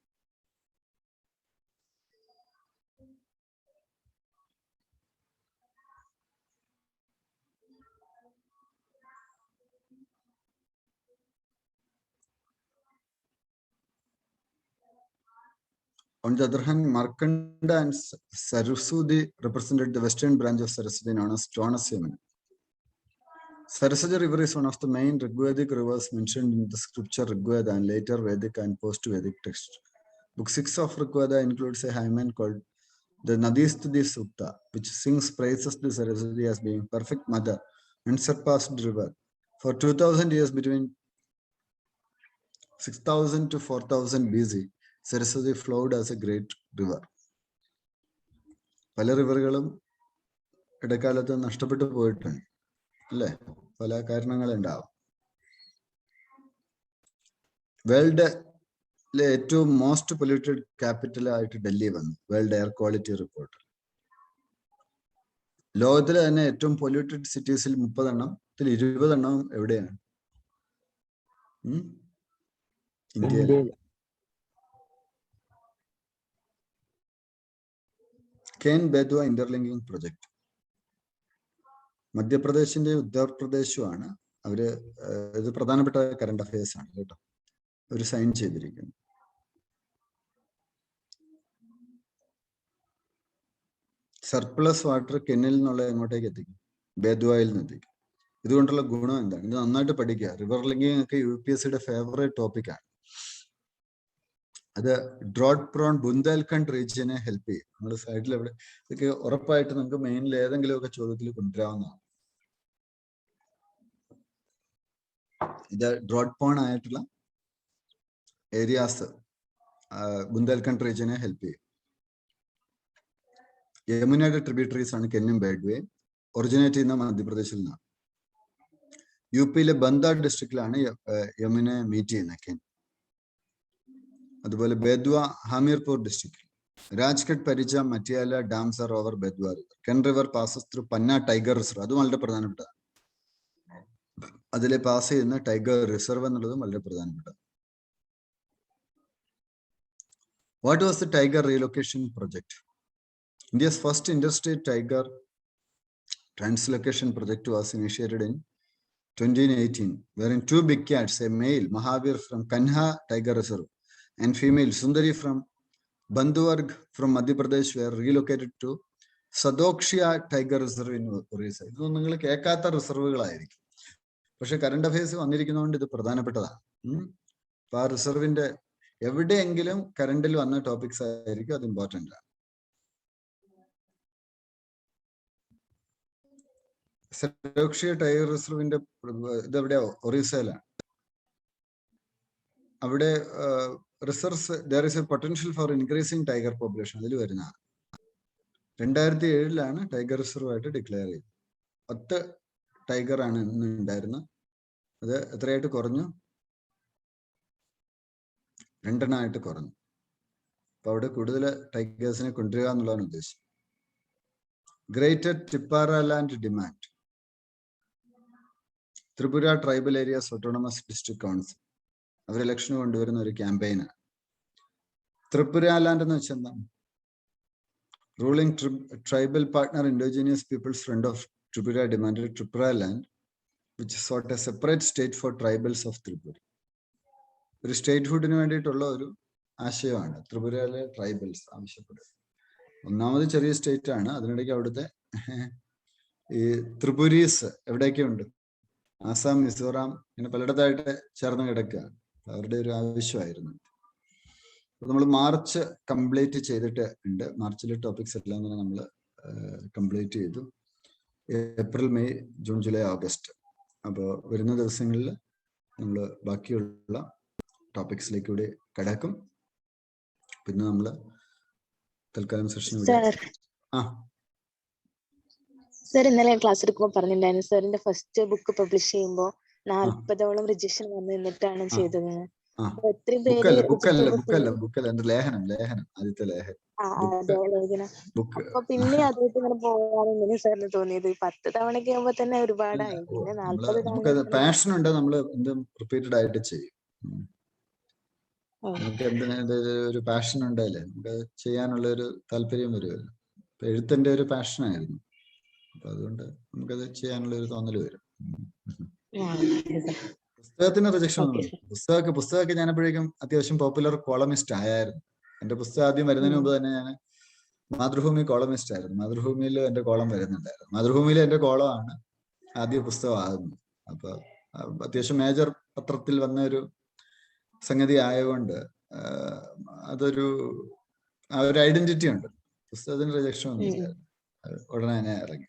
On the other hand, Markanda and Saraswati represented the western branch of Saraswati known as Yamuna. Saraswati River is one of the main Rigvedic rivers mentioned in the scripture Rigveda and later Vedic and post-Vedic text. Book 6 of Rigveda includes a hymn called the Nadistuti Sutta, which sings praises to Saraswati as being perfect mother and surpassed river. For 2000 years between 6000 to 4000 BC, Saraswati flowed as a great river. പല റിവറുകളും ഇടക്കാലത്ത് നഷ്ടപ്പെട്ടു പോയിട്ടുണ്ട് അല്ലേ, പല കാരണങ്ങളുണ്ടാവും. വേൾഡിലെ ഏറ്റവും most polluted ക്യാപിറ്റലായിട്ട് Delhi വന്നു world air quality report. ലോകത്തിലെ തന്നെ ഏറ്റവും പൊല്യൂട്ടഡ് സിറ്റീസിൽ 30 എണ്ണത്തിൽ 20 എണ്ണവും എവിടെയാണ്? ഇന്ത്യയിൽ. Ken ബേദ്വ interlinking project മധ്യപ്രദേശിന്റെ ഉത്തർപ്രദേശുമാണ്. അവര് ഇത് പ്രധാനപ്പെട്ട കറണ്ട് അഫയേഴ്സ് ആണ് കേട്ടോ, അവർ സൈൻ ചെയ്തിരിക്കുന്നു. സർപ്ലസ് വാട്ടർ കെന്നിൽ നിന്നുള്ള എങ്ങോട്ടേക്ക് എത്തിക്കും? ബേദ്വയിൽ നിന്ന് എത്തിക്കും. ഇതുകൊണ്ടുള്ള ഗുണം എന്താണ്? ഇത് നന്നായിട്ട് പഠിക്കുക. റിവർ ലിങ്കിങ് ഒക്കെ UPSCയുടെ ഫേവറേറ്റ് ടോപ്പിക്കാണ്. അത് ഡ്രോട്ട് പ്രോൺ ബുന്ദേൽഖണ്ഡ് റീജിയനെ ഹെൽപ്പ് ചെയ്യും. നമ്മുടെ സൈഡിൽ എവിടെ ഇതൊക്കെ ഉറപ്പായിട്ട് നമുക്ക് മെയിനിൽ ഏതെങ്കിലുമൊക്കെ ചോദ്യത്തിൽ കൊണ്ടുവരാവുന്നതാണ്. ഇത് ഡ്രോട്ട് പ്രോൺ ആയിട്ടുള്ള ഏരിയാസ് ബുന്ദേൽഖണ്ഡ് റീജിയനെ ഹെൽപ്പ് ചെയ്യും. യമുനയുടെ ട്രിബ്യൂട്ടറീസ് ആണ് കെന്നും ബേഡ്വേയും. ഒറിജിനേറ്റ് ചെയ്യുന്ന മധ്യപ്രദേശിൽ നിന്നാണ്. UPയിലെ ബന്ദ ഡിസ്ട്രിക്റ്റിലാണ് യമുനയെ മീറ്റ് ചെയ്യുന്നത് കെൻ. അതുപോലെ ബേദ്വ ഹമീർപൂർ ഡിസ്ട്രിക്റ്റിൽ. Rajghat, Paricha, Matatila dams are over Betwa river. Ken river passes through Panna tiger reserve. അതും വളരെ പ്രധാനപ്പെട്ടതാണ്. അതിലെ പാസ് ചെയ്യുന്ന ടൈഗർ റിസർവ് എന്നുള്ളതും വളരെ പ്രധാനപ്പെട്ട. What was the tiger relocation project? India's first interstate tiger translocation project was initiated in 2018, wherein 2 big cats, a male Mahavir from Kanha Tiger Reserve and female Sundari from Bandhuvarg from Madhya Pradesh were relocated to Sadokshiya Tiger Reserve in Orissa. ഇത് നിങ്ങൾ കേൾക്കാത്ത റിസർവുകളായിരിക്കും, പക്ഷെ current affairs വന്നിരിക്കുന്നതുകൊണ്ട് ഇത് പ്രധാനപ്പെട്ടതാണ്. അപ്പൊ ആ റിസർവിന്റെ എവിടെയെങ്കിലും കറണ്ടിൽ വന്ന ടോപ്പിക്സ് ആയിരിക്കും, അത് ഇമ്പോർട്ടൻ്റ് ആണ്. സരോക്ഷിയ ടൈഗർ റിസർവിന്റെ ഇതെവിടെയാ? ഒറീസയിലാണ്. അവിടെ reserves there is A potential four increasing tiger population അതിൽ വരുന്നതാണ്. 2007 ടൈഗർ റിസർവ് ആയിട്ട് ഡിക്ലെയർ ചെയ്തത്. 10 ടൈഗർ ആണ് ഇന്ന് ഉണ്ടായിരുന്നത്. അത് എത്രയായിട്ട് കുറഞ്ഞു? 2 എണ്ണമായിട്ട് കുറഞ്ഞു. അപ്പൊ അവിടെ കൂടുതൽ ടൈഗേഴ്സിനെ കൊണ്ടുവരിക എന്നുള്ളതാണ് ഉദ്ദേശം. Greater Tipraland demand. Tripura tribal areas autonomous district council അവർ ഇലക്ഷന് കൊണ്ടുവരുന്ന ഒരു ക്യാമ്പയിനാണ്. ത്രിപുരാലാൻഡ് എന്ന് വെച്ചാൽ എന്താണ്? Ruling tribal partner indigenous people's front of Tripura demanded Tripura land, which sought a separate state for tribals of Tripura. ഒരു സ്റ്റേറ്റ്ഹുഡിന് വേണ്ടിയിട്ടുള്ള ഒരു ആശയമാണ് ത്രിപുരയിലെ ട്രൈബൽസ് ആവശ്യപ്പെടുന്നത്. ഒന്നാമത് ചെറിയ സ്റ്റേറ്റ് ആണ്, അതിനിടയ്ക്ക് അവിടുത്തെ ഈ ത്രിപുരീസ് എവിടെയൊക്കെ ഉണ്ട്, ആസാം, മിസോറാം, ഇങ്ങനെ പലയിടത്തായിട്ട് ചേർന്ന് കിടക്കുകയാണ്. അവരുടെ ഒരു ആവശ്യമായിരുന്നു. നമ്മൾ മാർച്ച് കംപ്ലീറ്റ് ചെയ്തിട്ട് ഉണ്ട്. മാർച്ചിലെ ടോപ്പിക്സ് എല്ലാം തന്നെ നമ്മൾ കംപ്ലീറ്റ് ചെയ്തു. April, May, June, July, August. അപ്പോൾ വരുന്ന ദിവസങ്ങളിൽ നമ്മൾ ബാക്കിയുള്ള ടോപ്പിക്സിലേക്ക് കൂടി കിടക്കും. പിന്നെ നമ്മൾ തൽക്കാലം സെഷൻ സർ ഇന്നലെ ക്ലാസ് എടുക്കുമ്പോൾ പറഞ്ഞിട്ടുണ്ടായിരുന്നു സാറിന്റെ ഫസ്റ്റ് ബുക്ക് പബ്ലിഷ് ചെയ്യുമ്പോൾ 40ഓളം റിജക്ഷൻ വന്നു നിന്നിട്ടാണ് ചെയ്തത്. ബുക്കല്ല എന്റെ ലേഖനം ആദ്യത്തെ ലേഖനം. അപ്പൊ പിന്നെ അതായിട്ട് ഇങ്ങനെ പോകാനെങ്ങനെ സാറിന് തോന്നിയത്? 10 തവണയൊക്കെ ആകുമ്പോ തന്നെ ഒരുപാടായി. പിന്നെ 40 നമുക്കത് പാഷൻ ഉണ്ട്, നമ്മൾ എന്തും റിപ്പീറ്റഡ് ആയിട്ട് ചെയ്യും. നമുക്ക് എന്തിനാ ഒരു പാഷൻ ഉണ്ടായില്ലേ, നമുക്ക് ചെയ്യാനുള്ള ഒരു താല്പര്യം വരുമല്ലോ. ഇപ്പൊ എഴുത്തിന്റെ ഒരു പാഷനായിരുന്നു, അപ്പൊ അതുകൊണ്ട് നമുക്കത് ചെയ്യാനുള്ള ഒരു തോന്നൽ വരും. പുസ്തകത്തിന് റിജക്ഷൻ ഒന്നും. പുസ്തകമൊക്കെ ഞാനപ്പോഴേക്കും അത്യാവശ്യം പോപ്പുലർ കോളമിസ്റ്റ് ആയായിരുന്നു. എന്റെ പുസ്തകം ആദ്യം വരുന്നതിന് മുമ്പ് തന്നെ ഞാൻ മാതൃഭൂമി കോളമിസ്റ്റ് ആയിരുന്നു. മാതൃഭൂമിയിൽ എന്റെ കോളം വരുന്നുണ്ടായിരുന്നു. മാതൃഭൂമിയിലെ എന്റെ കോളമാണ് ആദ്യ പുസ്തകമാകുന്നത്. അപ്പൊ അത്യാവശ്യം മേജർ പത്രത്തിൽ വന്ന ഒരു സംഗതി ആയതുകൊണ്ട് അതൊരു ഐഡന്റിറ്റി ഉണ്ട്. പുസ്തകത്തിന് റിജക്ഷൻ ഒന്നും ഇല്ലായിരുന്നു, ഉടനെ തന്നെ ഇറങ്ങി.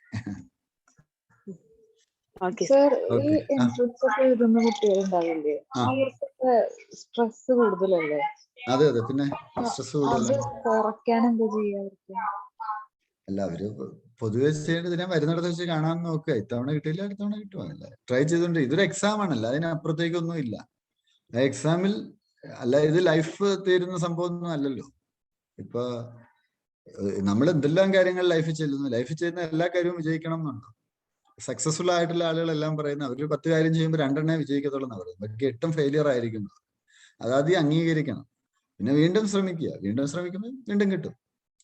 സർ, ഈ എൻട്രൻസ് ഒക്കെ എഴുതുന്ന കുട്ടികളുണ്ടാവില്ലേ, അവർക്കൊക്കെ സ്ട്രെസ് കൂടുതലല്ലേ? അതെ, പിന്നെ സ്ട്രെസ് കൂടുതലാണ്. കുറയ്ക്കാൻ എന്താ ചെയ്യാ? അല്ല, അവര് പൊതുവെ ചെയ്യേണ്ടത് ഞാൻ വരുന്നിടത്ത് വെച്ച് കാണാൻ നോക്കുക. ഇത്തവണ കിട്ടിയില്ല, അടുത്ത തവണ കിട്ടുവാനില്ല, ട്രൈ ചെയ്തോണ്ട്. ഇതൊരു എക്സാം ആണല്ലോ, അതിനപ്പുറത്തേക്കൊന്നും ഇല്ല. ആ എക്സാമിൽ അല്ല, ഇത് ലൈഫ് തീരുന്ന സംഭവം ഒന്നും അല്ലല്ലോ. ഇപ്പൊ നമ്മൾ എന്തെല്ലാം കാര്യങ്ങൾ ലൈഫിൽ ചെയ്യുന്ന എല്ലാ കാര്യവും വിജയിക്കണം എന്നുണ്ടോ? സക്സസ്ഫുൾ ആയിട്ടുള്ള ആളുകളെല്ലാം പറയുന്നത് അവർ 10 കാര്യം ചെയ്യുമ്പോൾ 2 എണ്ണേ വിജയിക്കത്തുള്ളൂ എന്ന് പറയുന്നത്. ബാക്കി 8 ഫെയിലിയർ ആയിരിക്കുന്നത്. അതാദ്യം അംഗീകരിക്കണം. പിന്നെ വീണ്ടും ശ്രമിക്കുമ്പോൾ വീണ്ടും കിട്ടും.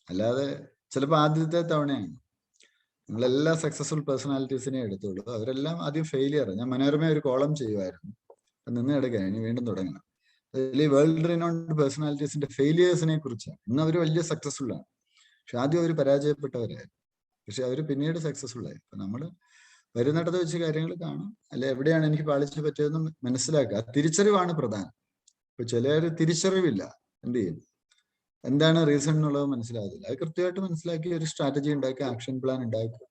അല്ലാതെ ചിലപ്പോൾ ആദ്യത്തെ തവണയാണ്. നമ്മളെല്ലാ സക്സസ്ഫുൾ പേഴ്സണാലിറ്റീസിനെ എടുത്തോളൂ, അവരെല്ലാം ആദ്യം ഫെയിലിയർ. ഞാൻ മനോരമ ഒരു കോളം ചെയ്യുമായിരുന്നു, നിന്ന് കിടക്കാൻ, ഇനി വീണ്ടും തുടങ്ങണം. അതിൽ വേൾഡ് റിനോൺഡ് പേഴ്സണാലിറ്റീസിന്റെ ഫെയിലിയേഴ്സിനെ കുറിച്ചാണ്. ഇന്ന് അവർ വലിയ സക്സസ്ഫുൾ ആണ്, പക്ഷെ ആദ്യം അവർ പരാജയപ്പെട്ടവരായിരുന്നു. പക്ഷെ അവർ പിന്നീട് സക്സസ്ഫുൾ ആയി. അപ്പൊ നമ്മൾ വരുന്നിടത്ത് വെച്ച് കാര്യങ്ങൾ കാണാം, അല്ലെ എവിടെയാണ് എനിക്ക് പാളിച്ച പറ്റിയതെന്ന് മനസ്സിലാക്കുക. തിരിച്ചറിവാണ് പ്രധാനം. ഇപ്പൊ ചിലർ തിരിച്ചറിവില്ല, എന്ത് ചെയ്യും, എന്താണ് റീസൺ എന്നുള്ളത് മനസ്സിലാകില്ല. അത് കൃത്യമായിട്ട് മനസ്സിലാക്കി ഒരു സ്ട്രാറ്റജി ഉണ്ടാക്കുക, ആക്ഷൻ പ്ലാൻ ഉണ്ടാക്കുക,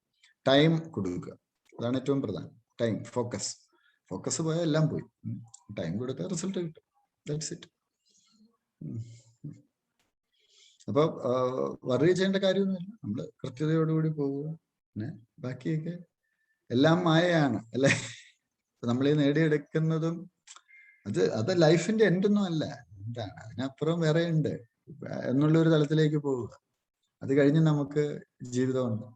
ടൈം കൊടുക്കുക. അതാണ് ഏറ്റവും പ്രധാനം. ടൈം, ഫോക്കസ് പോയാൽ എല്ലാം പോയി. ടൈം കൊടുത്താൽ റിസൾട്ട് കിട്ടും. That's it. അപ്പൊ വറി ചെയ്യേണ്ട കാര്യമൊന്നുമില്ല, നമ്മള് കൃത്യതയോടുകൂടി പോവുക. പിന്നെ ബാക്കിയൊക്കെ എല്ലാം മായയാണ്, അല്ലെ? നമ്മൾ ഈ നേടിയെടുക്കുന്നതും അത് ലൈഫിന്റെ എൻഡൊന്നും അല്ല. എന്താണ് അതിനപ്പുറം വേറെ ഉണ്ട് എന്നുള്ളൊരു തലത്തിലേക്ക് പോവുക. അത് കഴിഞ്ഞ് നമുക്ക് ജീവിതമുണ്ട്,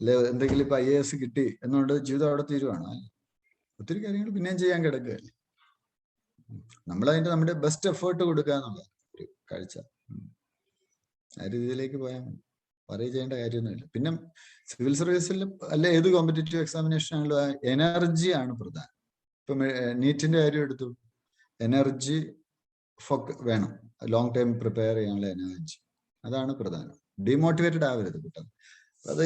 അല്ലെ? എന്തെങ്കിലും ഇപ്പൊ IAS കിട്ടി എന്നുകൊണ്ട് ജീവിതം അവിടെ തീരുവാണ്? ഒത്തിരി കാര്യങ്ങൾ പിന്നെയും ചെയ്യാൻ കിടക്കുകയല്ലേ. നമ്മുടെ ബെസ്റ്റ് എഫേർട്ട് കൊടുക്കുക എന്നുള്ള ഒരു കാഴ്ച, ആ രീതിയിലേക്ക് പോയാൽ പറയ ചെയ്യേണ്ട കാര്യമൊന്നുമില്ല. പിന്നെ സിവിൽ സർവീസിൽ അല്ലെ ഏത് കോമ്പറ്റേറ്റീവ് എക്സാമിനേഷൻ ആണെങ്കിലും എനർജിയാണ് പ്രധാനം. ഇപ്പൊ നീറ്റിന്റെ കാര്യം എടുത്തു, എനർജി വേണം, ലോങ് ടൈം പ്രിപ്പയർ ചെയ്യാനുള്ള എനർജി, അതാണ് പ്രധാനം. ഡീമോട്ടിവേറ്റഡ് ആവരുത് പെട്ടെന്ന്. അത്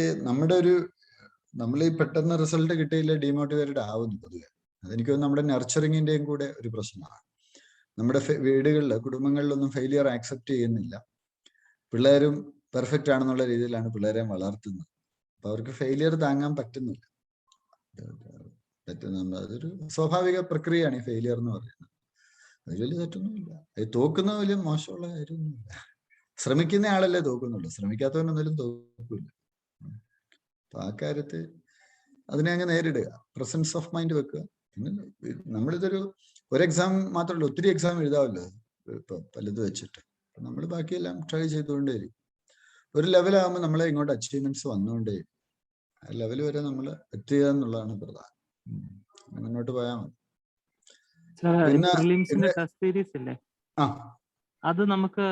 നമ്മൾ ഈ പെട്ടെന്ന് റിസൾട്ട് കിട്ടിയില്ല ഡീമോട്ടിവേറ്റഡ് ആവുന്നു പൊതുവെ. അതെനിക്ക് നമ്മുടെ നർച്ചറിങ്ങിന്റെയും കൂടെ ഒരു പ്രശ്നമാണ്. നമ്മുടെ വീടുകളിൽ, കുടുംബങ്ങളിലൊന്നും ഫെയിലിയർ ആക്സെപ്റ്റ് ചെയ്യുന്നില്ല. പിള്ളേരും പെർഫെക്റ്റ് ആണെന്നുള്ള രീതിയിലാണ് പിള്ളേരെ വളർത്തുന്നത്. അപ്പൊ അവർക്ക് ഫെയിലിയർ താങ്ങാൻ പറ്റുന്നില്ല. അതൊരു സ്വാഭാവിക പ്രക്രിയയാണ് ഈ ഫെയിലിയർ എന്ന് പറയുന്നത്. അതിൽ വലിയ തെറ്റൊന്നുമില്ല. അത് തോക്കുന്ന വലിയ മോശമുള്ള കാര്യമൊന്നുമില്ല. ശ്രമിക്കുന്ന ആളല്ലേ തോക്കുന്നുള്ളൂ, ശ്രമിക്കാത്തവനൊന്നും തോക്കില്ല. അപ്പൊ ആ കാര്യത്തിൽ അതിനെ അങ്ങ് നേരിടുക, പ്രസൻസ് ഓഫ് മൈൻഡ് വെക്കുക. പിന്നെ നമ്മളിതൊരു എക്സാം മാത്രമല്ല, ഒത്തിരി എക്സാം എഴുതാമല്ലോ ഇപ്പൊ പലത് വെച്ചിട്ട്. നമ്മൾ ബാക്കിയെല്ലാം ട്രൈ ചെയ്തുകൊണ്ടേയിരിക്കും. ഒരു ലെവലാകുമ്പോൾ നമ്മളെ ഇങ്ങോട്ട് അച്ചീവ്മെന്റ്സ് വന്നുകൊണ്ടേയിരിക്കും. ആ ലെവൽ വരെ നമ്മൾ എത്തുക എന്നുള്ളതാണ് പ്രധാനം. മുന്നോട്ട് പോയാൽ മതി. പ്രിലിംസിന്റെ ടെസ്റ്റ് സീരീസ് ഇല്ലേ, അത് നമുക്ക്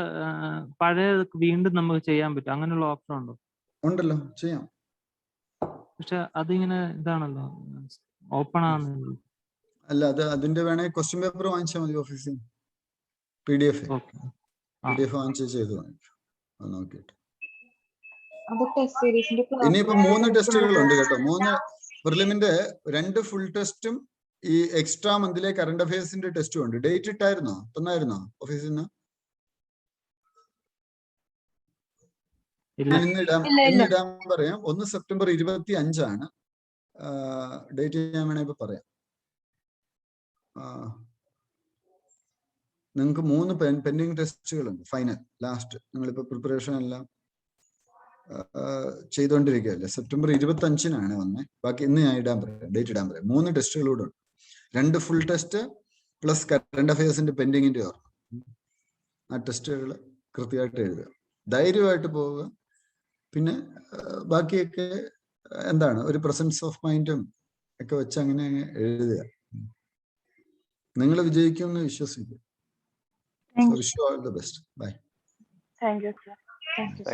പഴയ വീണ്ടും നമുക്ക് ചെയ്യാൻ പറ്റും, അങ്ങനെയുള്ള ഓപ്ഷൻ ഉണ്ടോ? ഉണ്ടല്ലോ, ചെയ്യാം. പക്ഷെ അതിങ്ങനെ ഇതാണല്ലോ, ഓപ്പൺ ആവുന്നില്ല. അല്ല, അതിന്റെ വേണേ ക്വസ്റ്റ്യൻ പേപ്പർ വാങ്ങിച്ചാൽ മതി ഓഫീസിൽ. PDF വാങ്ങിച്ച് ചെയ്ത് വാങ്ങിക്കും. അത് നോക്കിയിട്ട് ഇനിയിപ്പോ 3 ടെസ്റ്റുകളുണ്ട് കേട്ടോ. 3 പ്രിലിമിന്റെ 2 ഫുൾ ടെസ്റ്റും ഈ എക്സ്ട്രാ മന്തിലെ കറണ്ട് അഫയേഴ്സിന്റെ ടെസ്റ്റും ഉണ്ട്. ഡേറ്റ് ഇട്ടായിരുന്നോ? തന്നായിരുന്നോ ഓഫീസിൽ നിന്ന്? ഞാൻ ഇന്നിടാൻ പറയാം. 1 സെപ്റ്റംബർ 25 ഡേറ്റ്. ഞാൻ വേണേ ഇപ്പൊ പറയാം. നിങ്ങൾക്ക് 3 പെൻഡിങ് ടെസ്റ്റുകളുണ്ട്. ഫൈനൽ ലാസ്റ്റ് നിങ്ങളിപ്പോ പ്രിപ്പറേഷൻ എല്ലാം ചെയ്തുകൊണ്ടിരിക്കുകയല്ലേ. സെപ്റ്റംബർ 25 വന്നേ. ബാക്കി ഇന്ന് ഞാൻ ഡേറ്റ് ഇടാൻ പറയാം. 3 ടെസ്റ്റുകളൂടെ ഉണ്ട്. 2 ഫുൾ ടെസ്റ്റ് പ്ലസ് കറണ്ട് അഫയേഴ്സിന്റെ പെൻഡിങ്ങിന്റെ ഓർമ്മ. ആ ടെസ്റ്റുകൾ കൃത്യമായിട്ട് എഴുതുക, ധൈര്യമായിട്ട് പോവുക. പിന്നെ ബാക്കിയൊക്കെ എന്താണ്, ഒരു പ്രസൻസ് ഓഫ് മൈൻഡും ഒക്കെ വെച്ച് അങ്ങനെ എഴുതുക. നിങ്ങൾ വിജയിക്കുമെന്ന് വിശ്വസിക്കുക. So wish you all the best. Bye. Thank you, sir. Thank you.